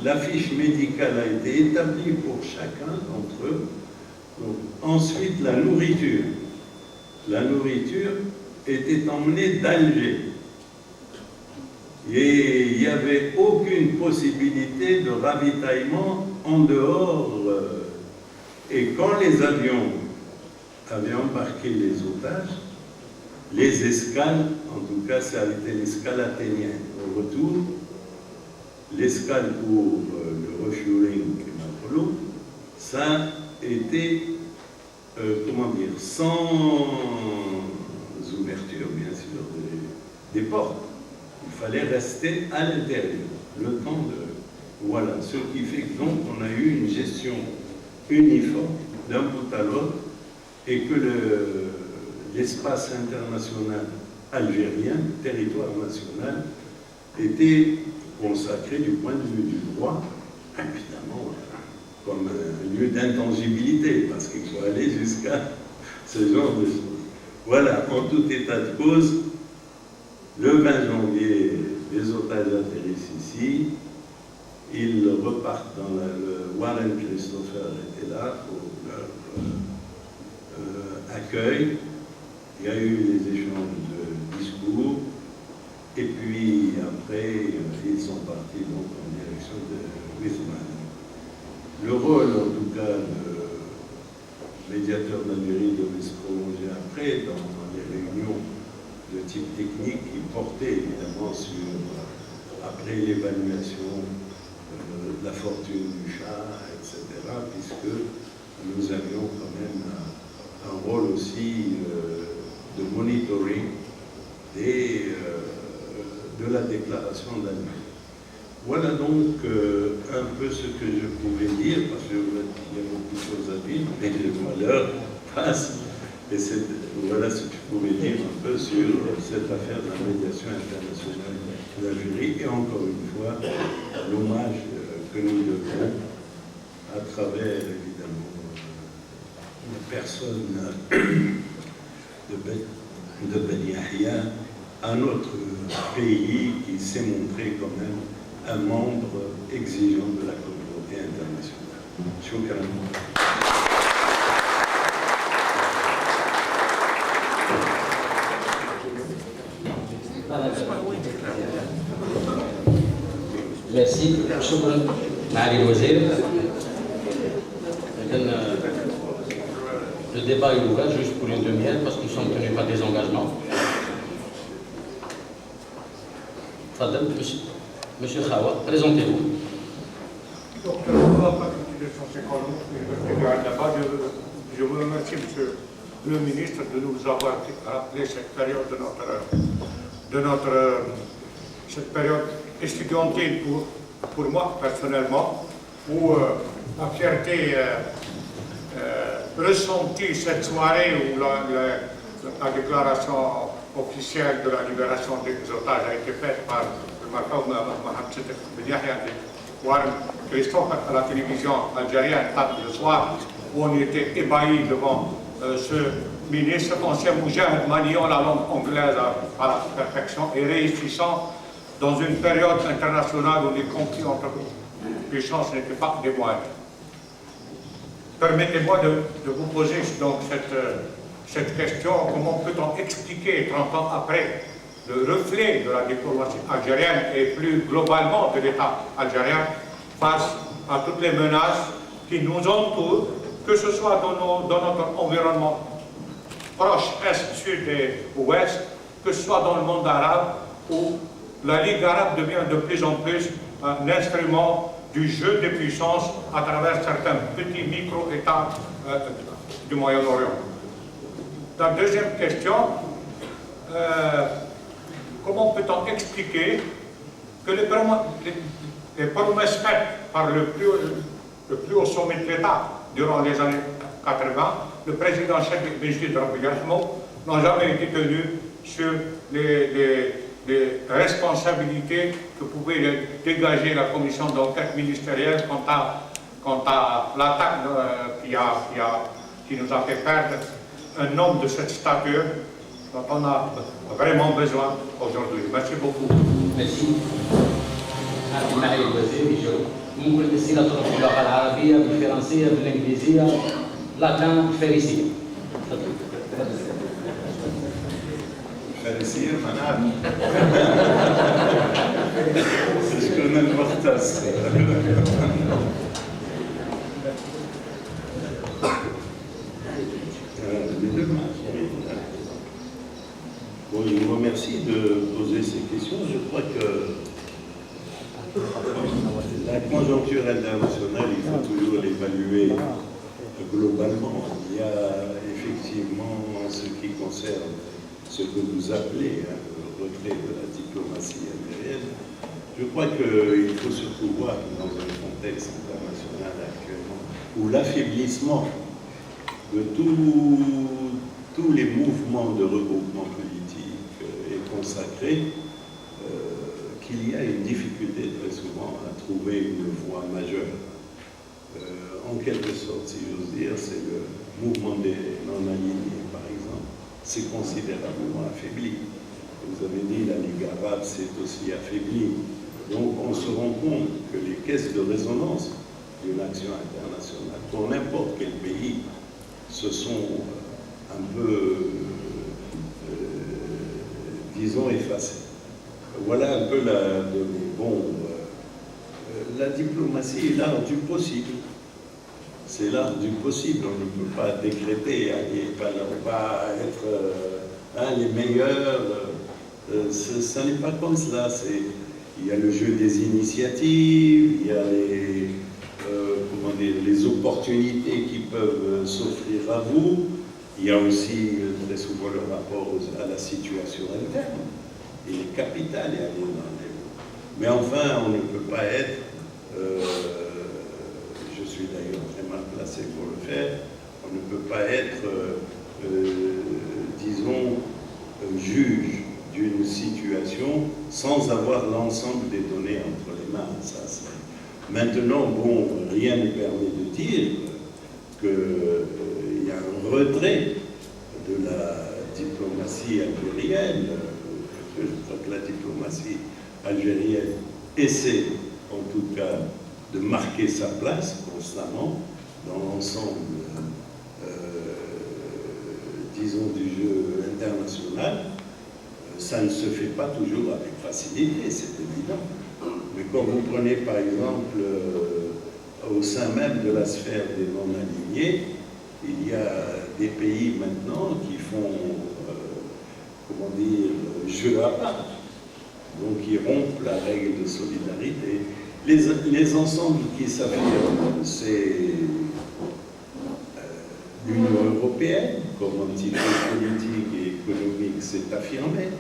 la fiche médicale a été établie pour chacun d'entre eux. Donc, ensuite, la nourriture. La nourriture était emmenée d'Alger. Et il n'y avait aucune possibilité de ravitaillement en dehors. Et quand les avions avaient embarqué les otages, les escales, en tout cas ça a été l'escale athénienne, au retour, l'escale pour le refueling Mapolo, ça a été, comment dire, sans ouverture, bien sûr, des portes. Il fallait rester à l'intérieur, le temps de... Voilà, ce qui fait que donc on a eu une gestion uniforme d'un bout à l'autre et que l'espace international algérien, le territoire national, était consacré du point de vue du droit, évidemment, comme un lieu d'intangibilité, parce qu'il faut aller jusqu'à ce genre de choses. Voilà, en tout état de cause, le 20 janvier, les otages atterrissent ici, ils repartent dans le Warren Christopher était là pour leur accueil. Il y a eu les échanges de discours, et puis après, ils sont partis donc en direction de Wiesmann. Le rôle, en tout cas, de médiateur d'Algérie devait se prolonger après dans les réunions de type technique qui portaient évidemment sur, après l'évaluation de la fortune du Shah, etc., puisque nous avions quand même un rôle aussi de monitoring de la déclaration d'Alger. Voilà donc un peu ce que je pouvais dire, parce qu'il y a beaucoup de choses à dire, mais le malheur passe. Et voilà ce que je pouvais dire un peu sur cette affaire de la médiation internationale d'Algérie, et encore une fois, l'hommage que nous devons, à travers évidemment la personne de Ben Yahya, à notre pays qui s'est montré quand même un membre exigeant de la communauté internationale. Shukran. Merci. شكرا معالي الوزير. Le débat est ouvert juste pour une demi-heure parce que nous sommes tenus par des engagements. Monsieur Khawa, présentez-vous. Donc, je vous remercie, Monsieur le ministre, de nous avoir rappelé cette période cette période estudiantine pour moi personnellement, où la fierté ressentie cette soirée où la déclaration officielle de la libération des otages a été faite par le marqueur Mohamed Ben Yahya de Warren Christopher à la télévision algérienne le soir, où on était ébahis devant ce ministre ancien moujahid maniant la langue anglaise à la perfection et réussissant dans une période internationale où les conflits entre puissances n'étaient pas des moindres. Permettez-moi de vous poser donc cette question: comment peut-on expliquer 30 ans après le reflet de la diplomatie algérienne et plus globalement de l'État algérien face à toutes les menaces qui nous entourent, que ce soit dans notre environnement proche, est, sud et ouest, que ce soit dans le monde arabe, où la Ligue arabe devient de plus en plus un instrument du jeu des puissances à travers certains petits micro-États du Moyen-Orient. La deuxième question, comment peut-on expliquer que les promesses faites par le plus haut sommet de l'État durant les années 80, le président Cheikh Béjid Rabbi Yarhamou, n'ont jamais été tenues sur les responsabilités que pouvait dégager la commission d'enquête ministérielle quant à l'attaque qui nous a fait perdre un homme de cette stature dont on a vraiment besoin aujourd'hui. Merci beaucoup. Merci. معالي الوزير يجاوب. ممكن الأسئلة تروح باللغة العربية بالفرنسية بالإنجليزية لاتان بالفارسية. فارسية منعم. شكون المختص. Bon, je vous remercie de poser ces questions. Je crois que La conjoncture internationale, il faut toujours l'évaluer globalement. Il y a effectivement, en ce qui concerne ce que vous appelez le retrait de la diplomatie algérienne, je crois qu'il faut surtout voir que dans un contexte international actuellement où l'affaiblissement de tous les mouvements de regroupement politique est consacré, qu'il y a une difficulté très souvent à trouver une voie majeure. En quelque sorte, si j'ose dire, c'est le mouvement des non-alignés, par exemple, c'est considérablement affaibli. Vous avez dit la Ligue arabe s'est aussi affaiblie. Donc on se rend compte que les caisses de résonance d'une action internationale, pour n'importe quel pays, se sont un peu, disons, effacées. Voilà un peu la donnée. Bon, la diplomatie est l'art du possible. C'est l'art du possible. On ne peut pas décréter, on va être les meilleurs. Ça n'est pas comme cela. Il y a le jeu des initiatives, il y a les opportunités qui peuvent s'offrir à vous. Il y a aussi très souvent le rapport à la situation interne. Il est capital et aller dans les... Mais enfin, on ne peut pas être, je suis d'ailleurs très mal placé pour le faire, on ne peut pas être, disons, juge d'une situation sans avoir l'ensemble des données entre les mains. Maintenant, bon, rien ne permet de dire qu'il y a un retrait de la diplomatie algérienne. Je crois que la diplomatie algérienne essaie, en tout cas, de marquer sa place constamment dans l'ensemble, disons, du jeu international. Ça ne se fait pas toujours avec facilité, c'est évident. Mais quand vous prenez, par exemple, au sein même de la sphère des non-alignés, il y a des pays maintenant qui font, comment dire, jeu à part. Donc, ils rompent la règle de solidarité. Les ensembles qui s'affirment, c'est l'Union européenne, comme entité politique et économique, s'est affirmée.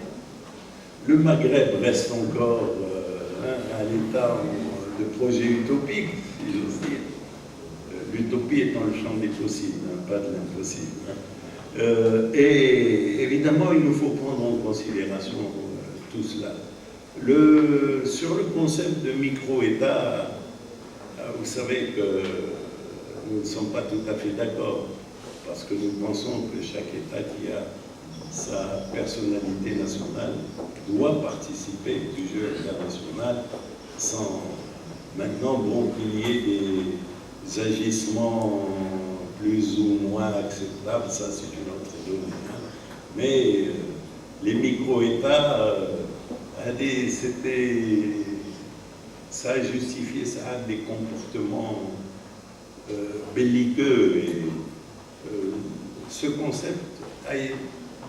Le Maghreb reste encore un état de projet utopique, si j'ose dire. L'utopie étant le champ des possibles, pas de l'impossible. Et évidemment, il nous faut prendre en considération tout cela. Sur le concept de micro-État, vous savez que nous ne sommes pas tout à fait d'accord, parce que nous pensons que chaque État qui a sa personnalité nationale doit participer du jeu international sans maintenant, bon, qu'il y ait des agissements plus ou moins acceptables, ça c'est une autre donnée. Mais les micro-États, ça a justifié, ça a des comportements belliqueux. Et ce concept a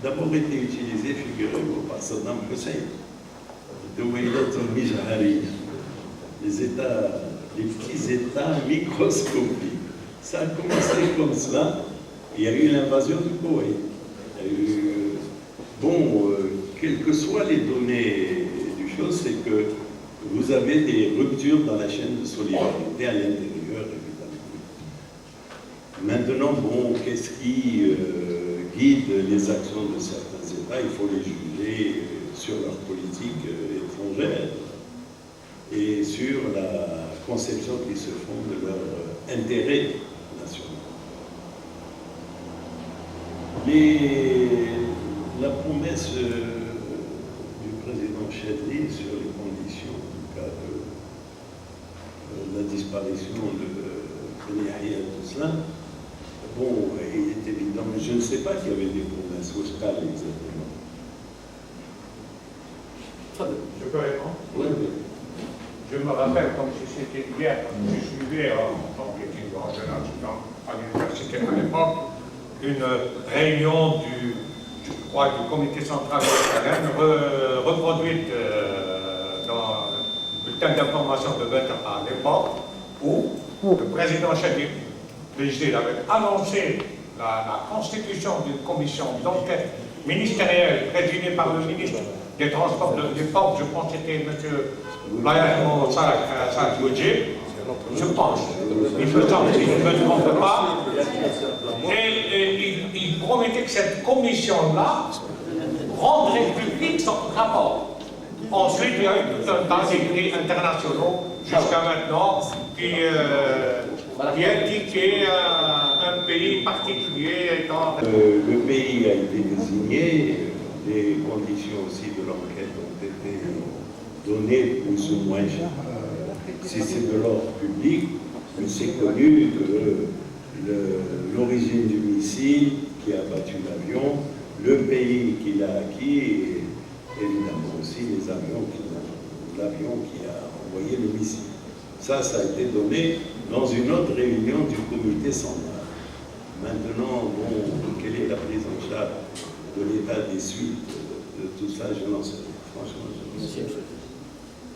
d'abord été utilisé, figurez-vous, par Saddam Hussein, de Waylat al-Mijhari, les petits États microscopiques. Ça a commencé comme cela. Il y a eu l'invasion du Koweït. Quelles que soient les données du chose, c'est que vous avez des ruptures dans la chaîne de solidarité à l'intérieur, évidemment. Maintenant, bon, qu'est-ce qui guide les actions de certains États? Il faut les juger sur leur politique étrangère et sur la conception qui se font de leur intérêt national. La promesse du président Chadli sur les conditions, en tout cas, de la disparition de Ben Yahya et tout cela, bon, il est évident, mais je ne sais pas qu'il y avait des promesses au stade exactement. Je peux répondre? Oui, oui. Je me rappelle comme si c'était hier, je suivais en tant qu'étudiant à l'université à l'époque, une réunion du comité central de Salem reproduite bulletin d'information de 20h à l'époque, où le président Chadid avait annoncé la constitution d'une commission d'enquête ministérielle présidée par le ministre des Transports de l'époque, je pense que c'était M. Layano Saragouji, je pense, il me semble, si je ne me trompe pas, et il promettait que cette commission-là rendrait public son rapport. Ensuite, il y a eu tout un tas d'écrits internationaux jusqu'à maintenant qui indiquaient un pays particulier étant... Le pays a été désigné, les conditions aussi de l'enquête ont été données plus ou moins, si c'est de l'ordre public, mais c'est connu que l'origine du missile qui a battu l'avion, le pays qui l'a acquis et évidemment aussi l'avion qui a envoyé le missile. Ça a été donné dans une autre réunion du comité central. Maintenant, bon, quelle est la prise en charge de l'état des suites de tout ça, je n'en sais pas. Franchement, je n'en sais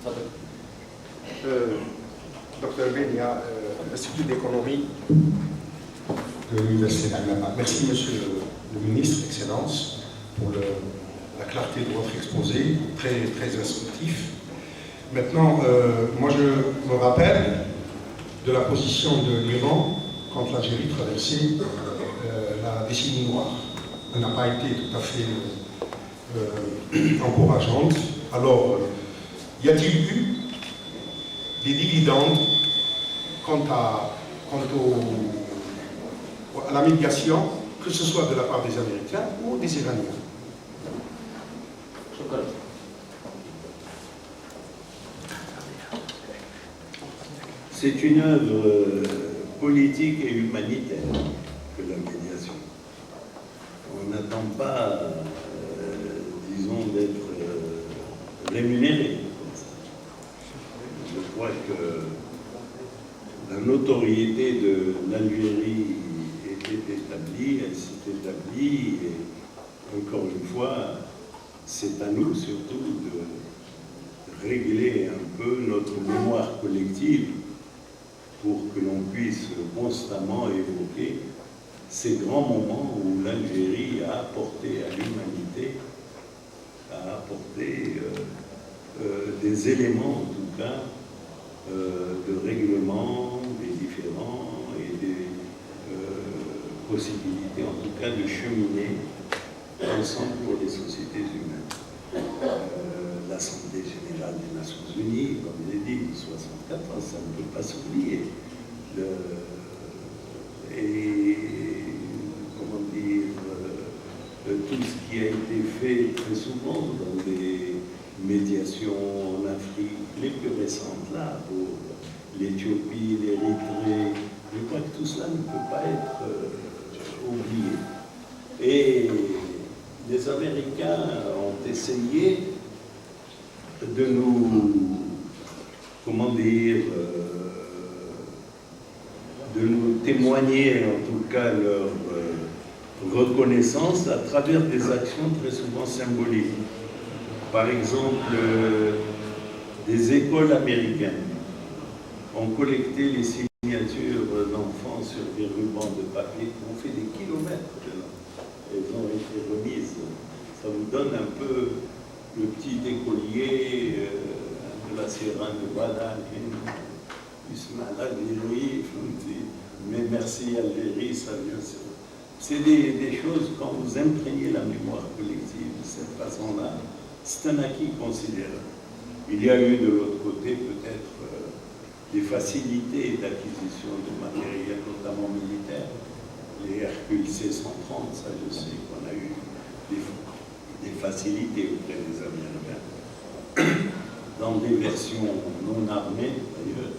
pas. Dr Benia, Institut d'économie de l'Université d'Agnaba. Merci, Monsieur le Ministre, Excellence, pour la clarté de votre exposé, très, très instructif. Maintenant, moi je me rappelle de la position de l'Iran quand l'Algérie traversait la décennie noire. Elle n'a pas été tout à fait encourageante. Alors, y a-t-il eu des dividendes quant à la médiation, que ce soit de la part des Américains ou des Iraniens? C'est une œuvre politique et humanitaire que la médiation. On n'attend pas, disons, d'être rémunéré comme ça. Je crois que la notoriété de l'Algérie était établie, elle s'est établie, et encore une fois, c'est à nous surtout de régler un peu notre mémoire collective pour que l'on puisse constamment évoquer ces grands moments où l'Algérie a apporté à l'humanité, a apporté des éléments en tout cas de règlement des différends et des possibilités en tout cas de cheminer ensemble pour les sociétés humaines. L'Assemblée générale des Nations Unies, comme je l'ai dit, 64 ans, ça ne peut pas s'oublier. Et, comment dire, tout ce qui a été fait très souvent dans des médiations en Afrique, les plus récentes là, pour l'Éthiopie, l'Érythrée, je crois que tout cela ne peut pas être oublié. Et les Américains ont essayé de nous, comment dire, de nous témoigner en tout cas leur reconnaissance à travers des actions très souvent symboliques. Par exemple, des écoles américaines ont collecté les signatures d'enfants sur des rubans de papier qui ont fait des kilomètres de là. Elles ont été remises. Ça vous donne un peu le petit écolier de la Sierra Nevada, l'Algérie, mais merci Algérie, ça vient. C'est des choses, quand vous imprégnez la mémoire collective de cette façon-là, c'est un acquis considérable. Il y a eu de l'autre côté peut-être des facilités d'acquisition de matériel, notamment militaire. Les Hercule C-130, ça je sais qu'on a eu des facilités auprès des Américains, dans des versions non armées d'ailleurs.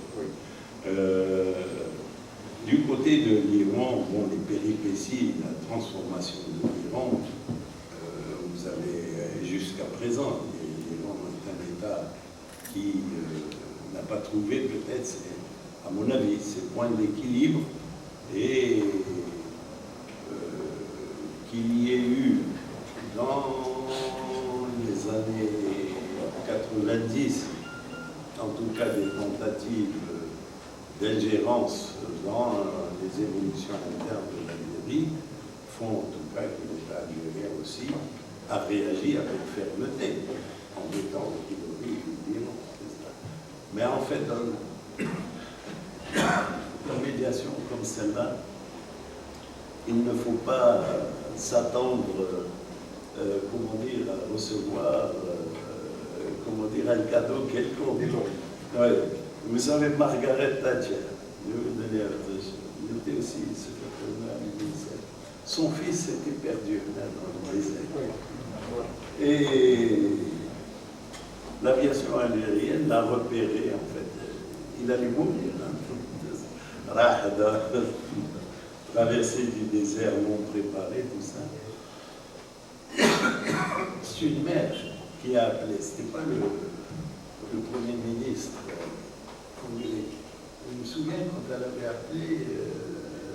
Du côté de l'Iran, bon, les péripéties, la transformation de l'Iran, vous avez jusqu'à présent, l'Iran est un État qui n'a pas trouvé peut-être, à mon avis, ses points d'équilibre et qu'il y ait eu dans les années 90, en tout d'ingérence dans les évolutions internes de l'Algérie font en tout cas que l'État algérien aussi a réagi avec fermeté en mettant au pilori l'Iran. Mais en fait, dans une médiation comme celle-là, il ne faut pas s'attendre, comment dire, à recevoir, comment dire, un cadeau quelconque. Ouais. Vous savez, Margaret Thatcher, je vais vous donner il était aussi secrétaire général du ministère. Son fils était perdu là, dans le désert. Et l'aviation algérienne l'a repéré, en fait. Il allait mourir. Traversée du désert non préparé, tout ça. C'est une mère qui a appelé, ce n'était pas le Premier ministre. Je me souviens quand elle avait appelé,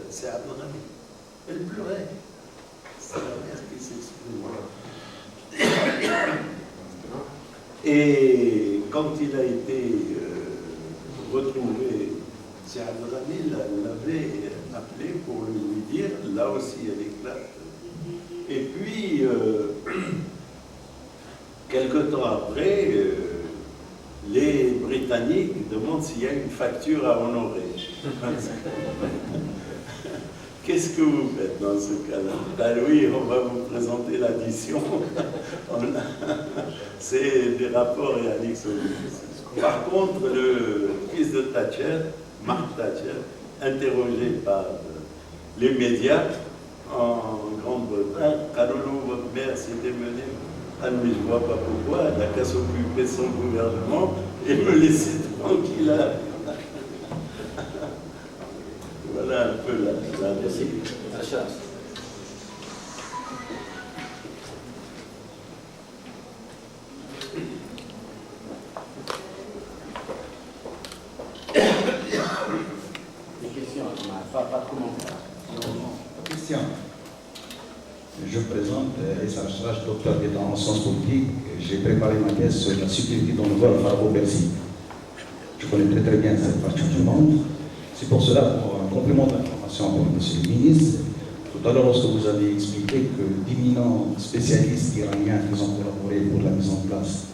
c'est Abdelrahim. Elle pleurait. C'est la mère qui s'exprimait. Et quand il a été retrouvé, c'est Abdelrahim l'avait appelé pour lui dire, là aussi elle éclate. Et puis, quelque temps après, les Britanniques demandent s'il y a une facture à honorer. Qu'est-ce que vous faites dans ce cas-là? Ben oui, on va vous présenter l'addition. C'est des rapports et annexes. Par contre, le fils de Thatcher, Mark Thatcher, interrogé par les médias en Grande-Bretagne, Carolo, votre mère s'était menée. Ah, mais je ne vois pas pourquoi, elle n'a qu'à s'occuper de son gouvernement et me laisser tranquille là. Voilà un peu la Merci. Des questions, pas de commentaires. Christian, je me présente Issa Achrach, docteur d'État en sciences politiques. J'ai préparé ma thèse sur la sécurité dans le golfe arabo-persien. Je connais très bien cette partie du monde. C'est pour cela, pour un complément d'information pour M. le ministre, tout à l'heure, lorsque vous avez expliqué que d'éminents spécialistes iraniens qui ont collaboré pour la mise en place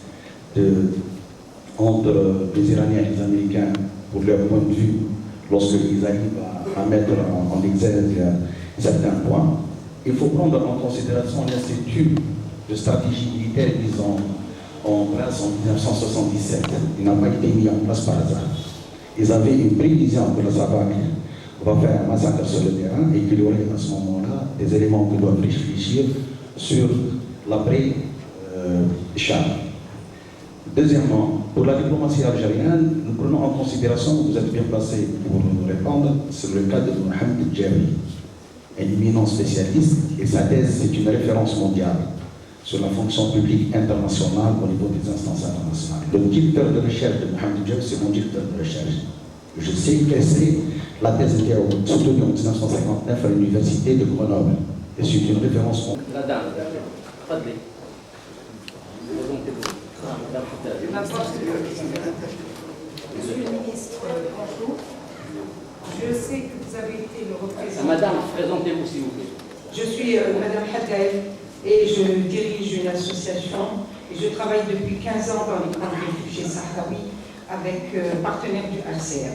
entre les Iraniens et les Américains pour leur point de vue, lorsqu'ils arrivent à mettre en exergue certains points, il faut prendre en considération l'Institut de stratégie militaire mis en place en 1977. Il n'a pas été mis en place par hasard. Ils avaient une prévision que le Sabak va faire un massacre sur le terrain et qu'il y aurait à ce moment-là des éléments qui doivent réfléchir sur l'après-Char. Deuxièmement, pour la diplomatie algérienne, nous prenons en considération, vous êtes bien placé pour nous répondre, sur le cas de Mohamed Djawi, un éminent spécialiste, et sa thèse c'est une référence mondiale sur la fonction publique internationale au niveau des instances internationales. Le directeur de recherche de Mohamed Djawi, c'est mon directeur de recherche. Je sais que c'est la thèse qui a soutenue en 1959 à l'université de Grenoble. Et c'est une référence mondiale. La dame, Fadli. Monsieur le ministre, bonjour. Je sais que vous avez été le représentant. Madame, présentez-vous s'il vous plaît. Je suis Madame Haddaï et je dirige une association et je travaille depuis 15 ans dans les camps de réfugiés sahraouis avec partenaires du HCR.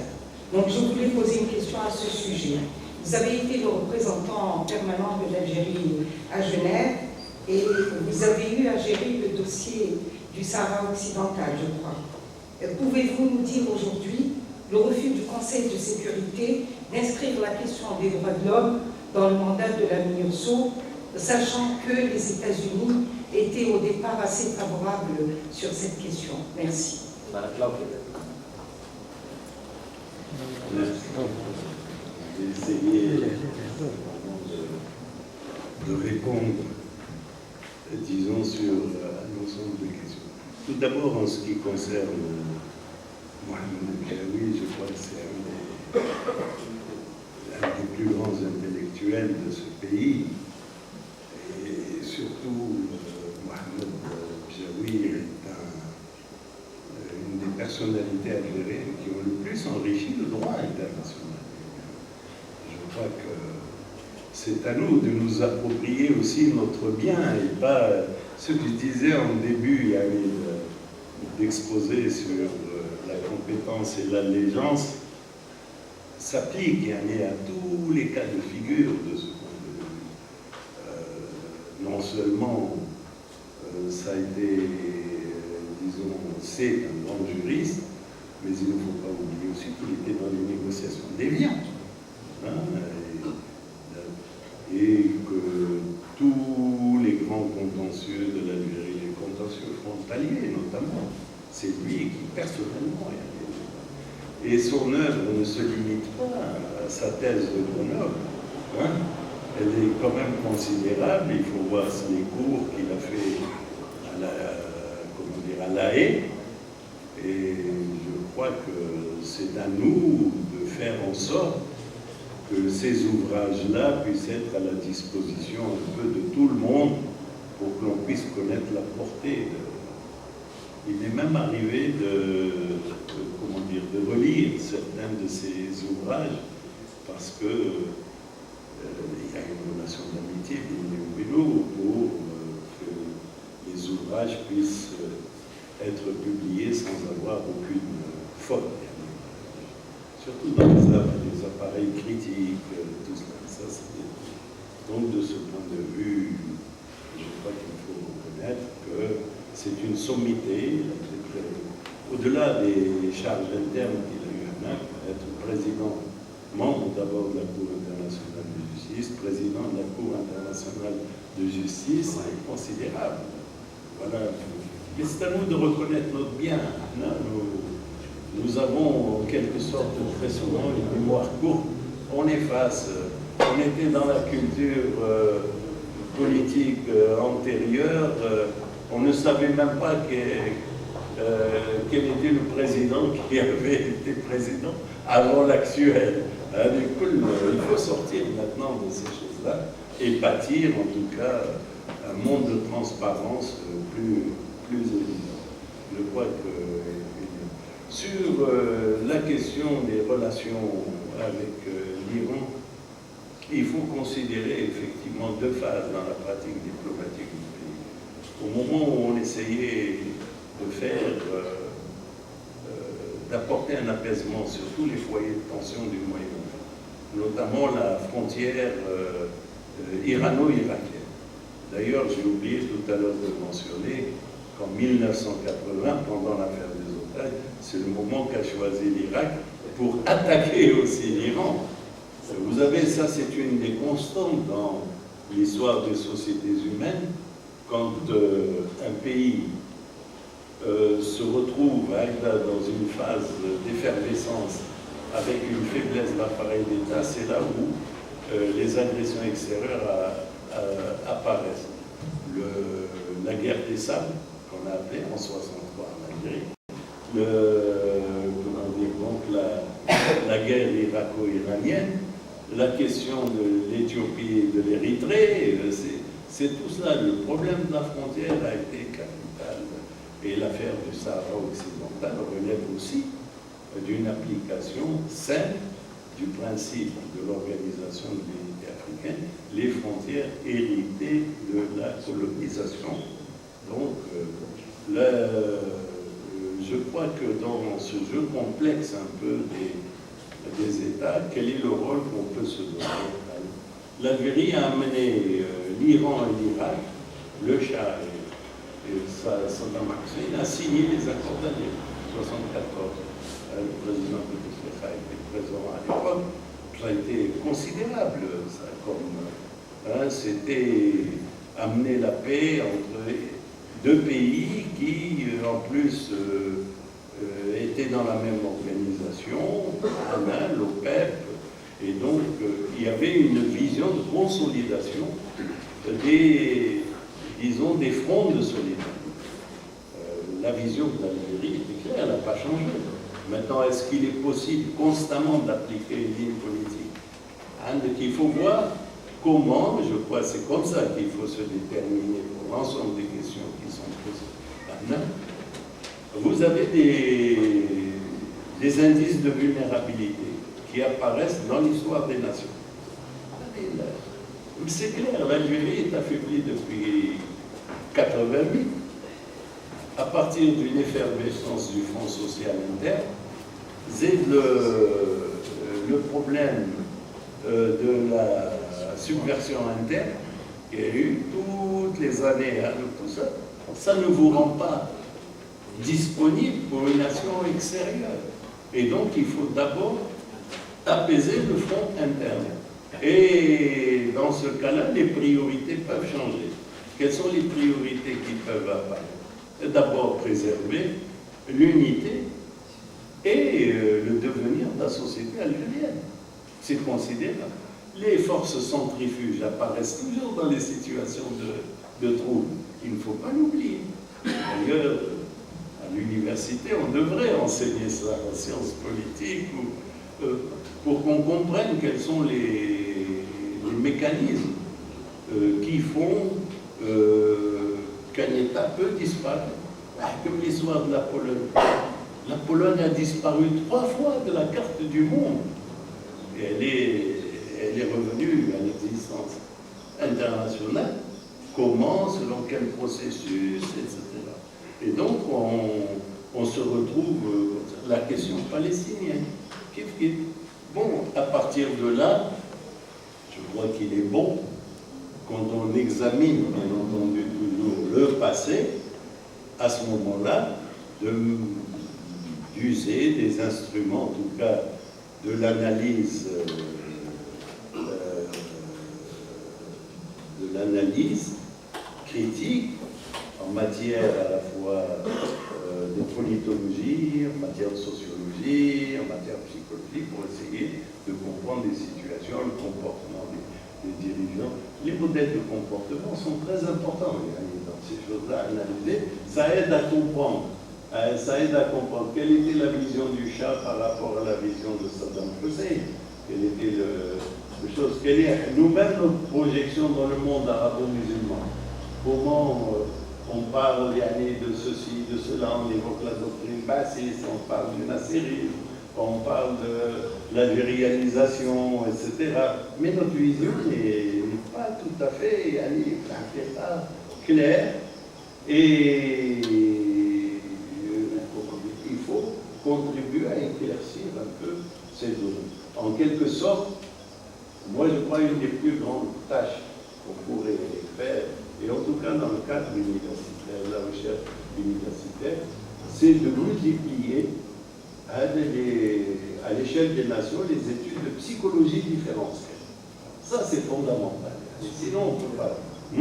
Donc je voulais poser une question à ce sujet. Vous avez été le représentant permanent de l'Algérie à Genève et vous avez eu à gérer le dossier du Sahara occidental, je crois. Pouvez-vous nous dire aujourd'hui le refus du Conseil de sécurité d'inscrire la question des droits de l'homme dans le mandat de la MINURSO, sachant que les États-Unis étaient au départ assez favorables sur cette question? Merci. J'ai essayé de répondre, disons, sur un ensemble de questions. Tout d'abord, en ce qui concerne Mohamed Djawi, je crois que c'est un des plus grands intellectuels de ce pays. Et surtout, Mohamed Djawi est une des personnalités algériennes qui ont le plus enrichi le droit international. c'est à nous de nous approprier aussi notre bien et pas ce que je disais en début d'exposer sur la compétence et l'allégeance s'applique à tous les cas de figure de ce point de vue. Non seulement ça a été, disons, c'est un grand juriste, mais il ne faut pas oublier aussi qu'il était dans les négociations d'Évian. Et que tous les grands contentieux de l'Algérie, les contentieux frontaliers notamment, c'est lui qui personnellement est allé. Et son œuvre ne se limite pas à sa thèse de Grenoble. Elle est quand même considérable. Il faut voir les cours qu'il a fait à La Haye. Et je crois que c'est à nous de faire en sorte que ces ouvrages-là puissent être à la disposition un peu de tout le monde pour que l'on puisse connaître la portée. Il est même arrivé de relire certains de ces ouvrages parce que il y a une relation d'amitié pour que les ouvrages puissent être publiés sans avoir aucune faute. Surtout dans les appareils critiques, tout cela. Donc de ce point de vue, je crois qu'il faut reconnaître que c'est une sommité, au-delà des charges internes qu'il a eu à main, être président, membre d'abord de la Cour internationale de justice, président de la Cour internationale de justice, c'est considérable. Voilà. Mais c'est à nous de reconnaître notre bien. Nous avons en quelque sorte très souvent une mémoire courte. On efface. On était dans la culture politique antérieure. On ne savait même pas quel était le président qui avait été président avant l'actuel. Du coup, il faut sortir maintenant de ces choses-là et bâtir en tout cas un monde de transparence plus évident. Je crois que sur la question des relations avec l'Iran, il faut considérer effectivement deux phases dans la pratique diplomatique du pays. Au moment où on essayait d'apporter un apaisement sur tous les foyers de tension du Moyen-Orient, notamment la frontière irano-irakienne. D'ailleurs, j'ai oublié tout à l'heure de mentionner qu'en 1980, pendant l'affaire des otages, c'est le moment qu'a choisi l'Irak pour attaquer aussi l'Iran. Vous avez, ça c'est une des constantes dans l'histoire des sociétés humaines, quand un pays se retrouve dans une phase d'effervescence avec une faiblesse d'appareil d'État, c'est là où les agressions extérieures apparaissent. La guerre des sables, qu'on a appelée en 1963 en Algérie, la guerre irako-iranienne, la question de l'Éthiopie et de l'Érythrée, c'est tout cela. Le problème de la frontière a été capital. Et l'affaire du Sahara occidental relève aussi d'une application saine du principe de l'organisation de l'unité africaine, les frontières héritées de la colonisation. Donc, je crois que dans ce jeu complexe un peu des États, quel est le rôle qu'on peut se donner? L'Algérie a amené l'Iran et l'Irak, le Shah et Saddam Hussein a signé les accords d'Alger en 1974. Le président Bouteflika était présent à l'époque. Ça a été considérable, ça, comme c'était amener la paix entre deux pays qui, en plus, étaient dans la même organisation, l'OPEP, et donc il y avait une vision de consolidation des fronts de solidarité. La vision de l'Algérie était claire, elle n'a pas changé. Maintenant, est-ce qu'il est possible constamment d'appliquer une ligne politique? Donc il faut voir comment, je crois que c'est comme ça qu'il faut se déterminer pour l'ensemble des questions qui sont posées. Maintenant, vous avez des indices de vulnérabilité qui apparaissent dans l'histoire des nations. C'est clair, l'Algérie est affaiblie depuis 88. À partir d'une effervescence du Front social interne, c'est le problème de la subversion interne qu'il y a eu toutes les années, hein, tout ça. Ça ne vous rend pas disponible pour une action extérieure. Et donc, il faut d'abord apaiser le front interne. Et dans ce cas-là, les priorités peuvent changer. Quelles sont les priorités qui peuvent apparaître? D'abord, préserver l'unité et le devenir de la société algérienne. C'est considérable. Les forces centrifuges apparaissent toujours dans les situations de trouble. Il ne faut pas l'oublier. D'ailleurs, à l'université, on devrait enseigner ça en sciences politiques pour qu'on comprenne quels sont les mécanismes qui font qu'un État peut disparaître. Comme l'histoire de la Pologne. La Pologne a disparu 3 fois de la carte du monde. Et elle est revenue à l'existence internationale. Comment, selon quel processus, etc. Et donc, on se retrouve la question palestinienne. Kif, kif. Bon, à partir de là, je crois qu'il est bon, quand on examine, bien entendu, toujours le passé, à ce moment-là, d'user des instruments, en tout cas de l'analyse critique en matière à la fois de politologie, en matière de sociologie, en matière de psychologie, pour essayer de comprendre les situations, le comportement des dirigeants. Les modèles de comportement sont très importants dans ces choses-là à analyser. Ça aide à comprendre. Quelle était la vision du Shah par rapport à la vision de Saddam Hussein. Quelle était quelle est nous-mêmes notre projection dans le monde arabo-musulman. Comment on parle de ceci, de cela, on évoque la doctrine bassiste, on parle du nasserisme, on parle de l'algérianisation, etc. Mais notre vision n'est pas tout à fait claire et il faut contribuer à éclaircir un peu ces zones. En quelque sorte, moi je crois une des plus grandes tâches qu'on pourrait faire, et en tout cas dans le cadre universitaire, de la recherche universitaire, c'est de multiplier à l'échelle des nations les études de psychologie différentielle. Ça c'est fondamental. Et sinon on ne peut pas. On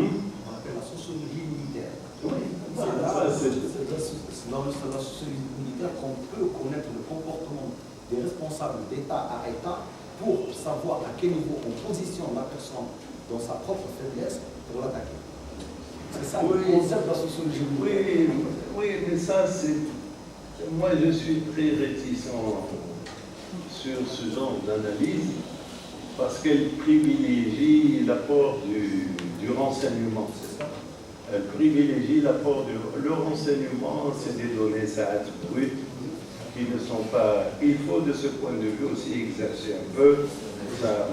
appelle la sociologie militaire. Oui, c'est dans la sociologie militaire qu'on peut connaître le comportement des responsables d'État à État pour savoir à quel niveau on positionne la personne dans sa propre faiblesse pour l'attaquer. C'est ça le concept de la sociologie militaire. Oui, mais ça c'est... Moi je suis très réticent sur ce genre d'analyse parce qu'elle privilégie l'apport du renseignement, c'est ça? Elle privilégie l'apport du... Le renseignement, c'est des données brutes qui ne sont pas... Il faut de ce point de vue aussi exercer un peu ça.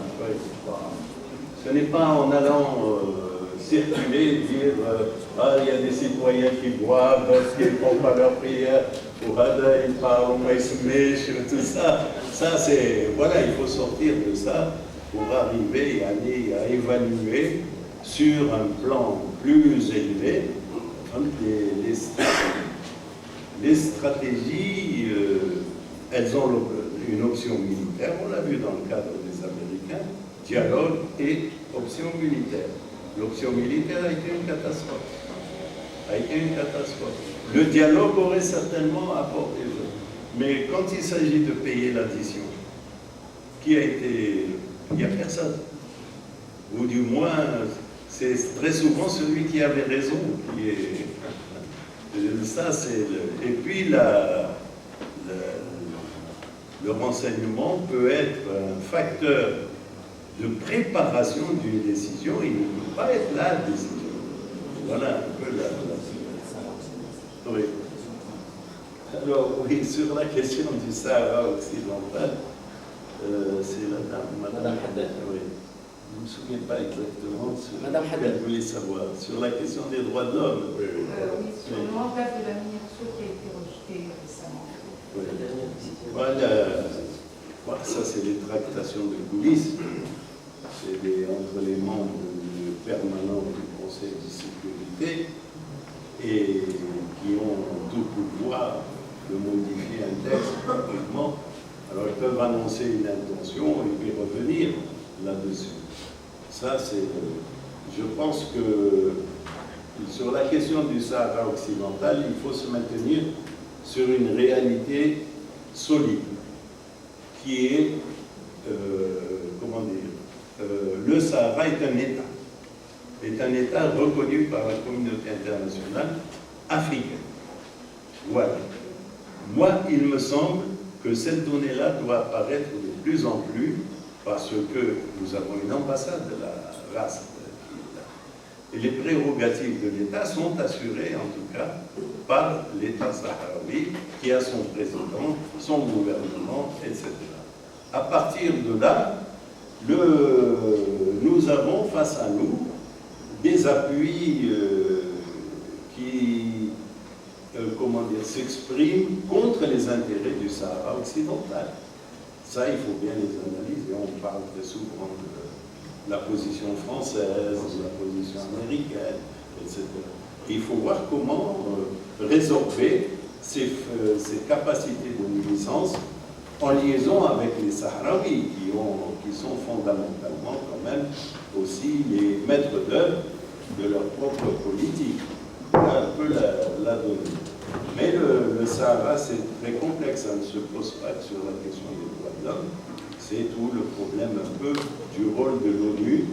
Ce n'est pas en allant circuler, dire il y a des citoyens qui boivent parce qu'ils ne font pas leur prière, ou ils parlent, tout ça. Ça, c'est... Voilà, il faut sortir de ça pour arriver à évaluer sur un plan plus élevé les stratégies. Elles ont une option militaire, on l'a vu dans le cadre des Américains, dialogue et option militaire. L'option militaire a été une catastrophe. Le dialogue aurait certainement apporté. Mais quand il s'agit de payer l'addition, qui a été... Il n'y a personne. Ou du moins, c'est très souvent celui qui avait raison qui est... Ça, c'est... Et puis, le renseignement peut être un facteur de préparation d'une décision, il ne peut pas être la décision. Voilà un peu la... Oui. Alors, oui, sur la question du Sahara occidental, c'est la dame, Madame Haddad. Oui. ne me souviens pas exactement ce Madame qu'elle voulait savoir. Sur la question des droits de l'homme. Oui, sur le langage de la miniature qui a été rejeté récemment. Oui. Voilà, ça c'est les tractations de coulisses. C'est entre les membres permanents du Conseil de sécurité et qui ont tout pouvoir de modifier un texte complètement. Alors ils peuvent annoncer une intention et puis revenir là-dessus. Ça, c'est. Je pense que sur la question du Sahara occidental, il faut se maintenir sur une réalité solide, qui est, comment dire, le Sahara est un État reconnu par la communauté internationale africaine. Voilà. Moi, il me semble que cette donnée-là doit apparaître de plus en plus parce que nous avons une ambassade de la race de l'État. Et les prérogatives de l'État sont assurées, en tout cas, par l'État sahraoui, qui a son président, son gouvernement, etc. À partir de là, nous avons face à nous des appuis qui comment dire, s'expriment contre les intérêts du Sahara occidental. Ça, il faut bien les analyser. On parle très souvent de la position française, de la position américaine, etc. Il faut voir comment résorber ces capacités de nuisance en liaison avec les Sahraouis, qui sont fondamentalement quand même aussi les maîtres d'œuvre de leur propre politique. Un peu la donnée. Mais le Sahara, c'est très complexe, ça ne se pose pas que sur la question des droits de l'homme, c'est tout le problème un peu du rôle de l'ONU,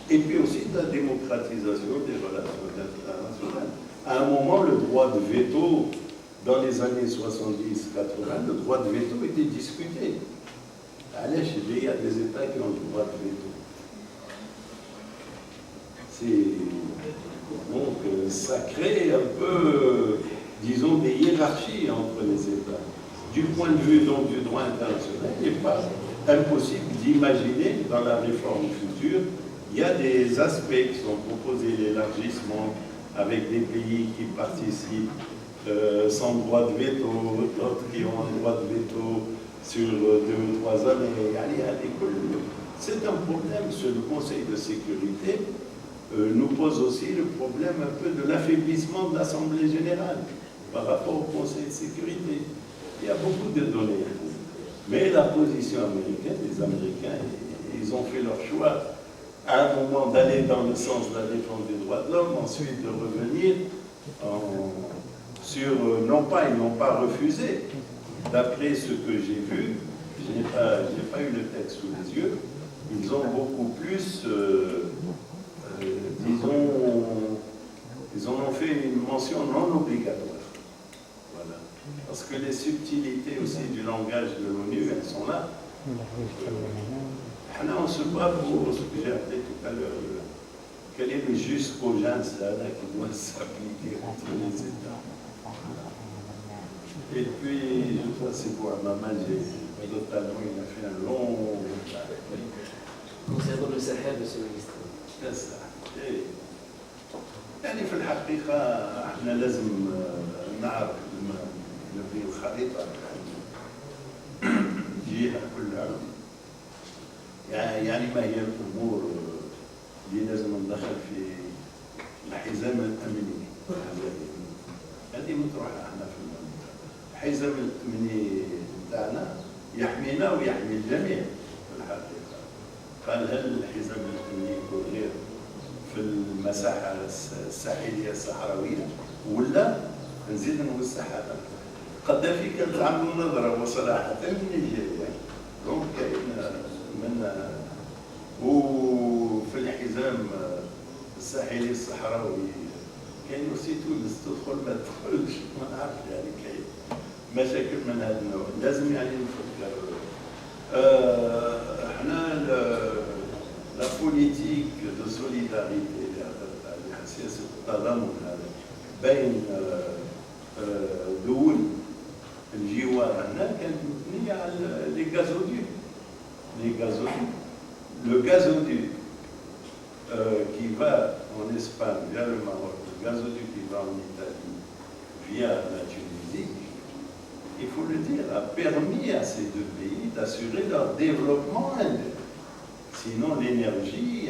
et puis aussi de la démocratisation des relations internationales. À un moment, le droit de veto, dans les années 70-80, le droit de veto était discuté. Allez, il y a des États qui ont le droit de veto. Donc, ça crée un peu, disons, des hiérarchies entre les États. Du point de vue donc, du droit international, il n'est pas impossible d'imaginer dans la réforme future, il y a des aspects qui sont proposés, l'élargissement avec des pays qui participent sans droit de veto, d'autres qui ont un droit de veto sur 2 ou 3 années. C'est un problème sur le Conseil de sécurité. Nous pose aussi le problème un peu de l'affaiblissement de l'Assemblée générale par rapport au Conseil de sécurité. Il y a beaucoup de données. Mais la position américaine, les Américains, ils ont fait leur choix à un moment d'aller dans le sens de la défense des droits de l'homme, ensuite de revenir sur, non pas, ils n'ont pas refusé, d'après ce que j'ai vu, je n'ai pas eu le texte sous les yeux, ils ont beaucoup plus, disons, ils en ont fait une mention non obligatoire. Voilà. Parce que les subtilités aussi du langage de l'ONU, elles sont là. On se bat pour ce que j'ai appelé tout à l'heure, quel est le jus cogens qui doit s'appliquer entre les États. Et puis, je crois que c'est pour Maman, totalement, il a fait un long... Concernant le Sahel, monsieur le ministre. C'est ça. يعني في الحقيقة احنا لازم نعرف نبني الخريطة جهة كلها يعني ما هي الأمور اللي لازم ندخل في الحزام الأمني هذه مطروحة احنا في المنطقة الحزام الأمني بتاعنا يحمينا ويحمي الجميع في الحقيقة قال هل الحزام الأمني يكون غير في المساحة الساحلية الصحراوية ولا نزيد نوسع هذا قذافي كانت عنده نظرة وصراحة من نيجيريا دونك كاين من وفي الحزام الساحلي الصحراوي كاين وسي تونس تدخل ما تدخلش ما نعرفش يعني كاين مشاكل من هذا النوع لازم يعني نفكر احنا la politique de solidarité سياسة التضامن هذا بين دول الجوار هنا كانت مبنية على لي غازوديك. Le gazoduc l'Espagne via le Maroc, le gazoduc qui va en Italie via la Tunisie, il faut le dire, a permis à ces deux pays d'assurer leur développement. Sinon, l'énergie,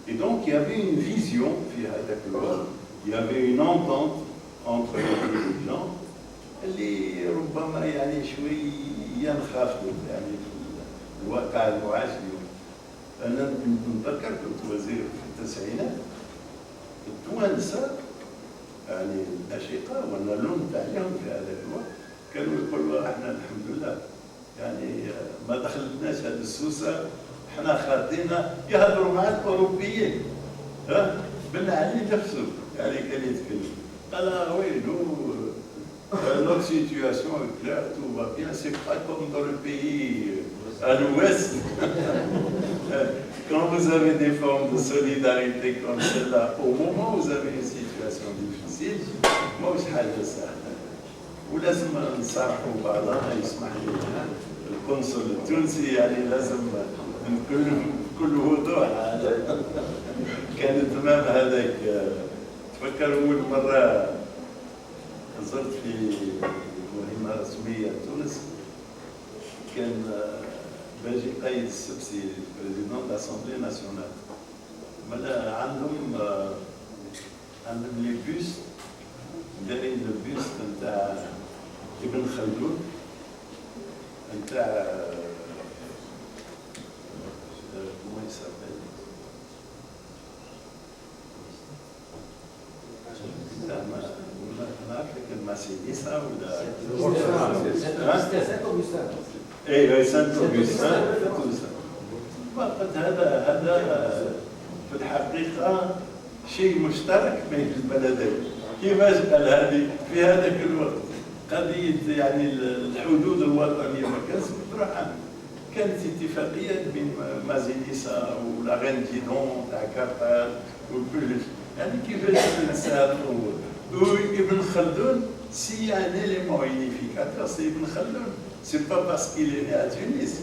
et donc il y avait une vision, il y avait une entente entre les dirigeants. اللي ربما يعني شوي ينخافوا يعني في الواقع المعاش اليوم. انا نتذكر كنت وزير في التسعينات، التوانسه يعني الاشقاء وانا لومت عليهم في هذا الوقت كانوا يقولوا احنا الحمد لله يعني ما دخلتناش هذه السوسه، احنا خاطينا يهضروا مع الاوروبيين. بن علي نفسه يعني كان يتكلم قال ويلو notre situation est claire, tout va bien, c'est pas comme dans le pays à l'ouest. Quand vous avez des formes de solidarité comme celle-là, au moment où vous avez une situation difficile, moi je حاجة سهلة. ولازم نصارحوا بعضنا يسمح لي القنصل التونسي يعني لازم نقول بكل وضوح كان تمام هذاك. تفكر أول مرة زرت في مهمة رسمية تونس كان باجي قايد السبسي بريزيدون لاسامبلي ناسيونال. مالا عندهم لي بوست دايرين لو بوست نتاع ابن خلدون نتاع كومون يسابيل الماسينيسا ولا ايه سانت اوغسطين. هذا في الحقيقه شيء مشترك بين البلدين. كيفاش قال هذه في هذاك الوقت قضيه يعني الحدود الوطنيه ما كانتش مطروحه، كانت اتفاقيه بين مازينيسا ولا غانديدون تاع كارتاج والبلج. يعني كيفاش ننسى هذا الامور. Ibn Khaldun, s'il y a un élément unificateur, c'est Ibn Khaldun. C'est pas parce qu'il est né à Tunis.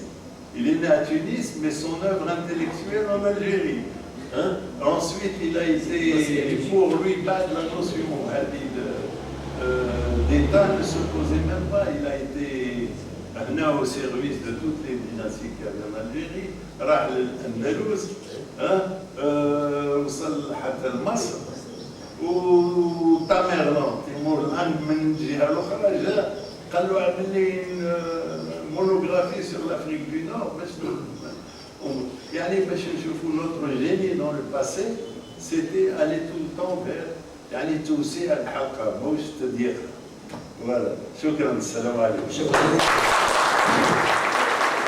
Il est né à Tunis, mais son œuvre intellectuelle en Algérie. Ensuite, il a été, pour lui, la notion d'État ne se posait même pas. Il a été au service de toutes les dynasties qu'il y avait en Algérie. راح للأندلس وصل حتى لمصر. وتاميرلان تيمور الان من الجهه الاخرى جاء قال له اعمل لي مونوغرافي سور لافريك دو نور باش يعني باش نشوفوا نوتر جيني دون لو باسي سيتي الي تو طون فير يعني توسيع الحلقه مش تضييقها. فوالا شكرا. السلام عليكم.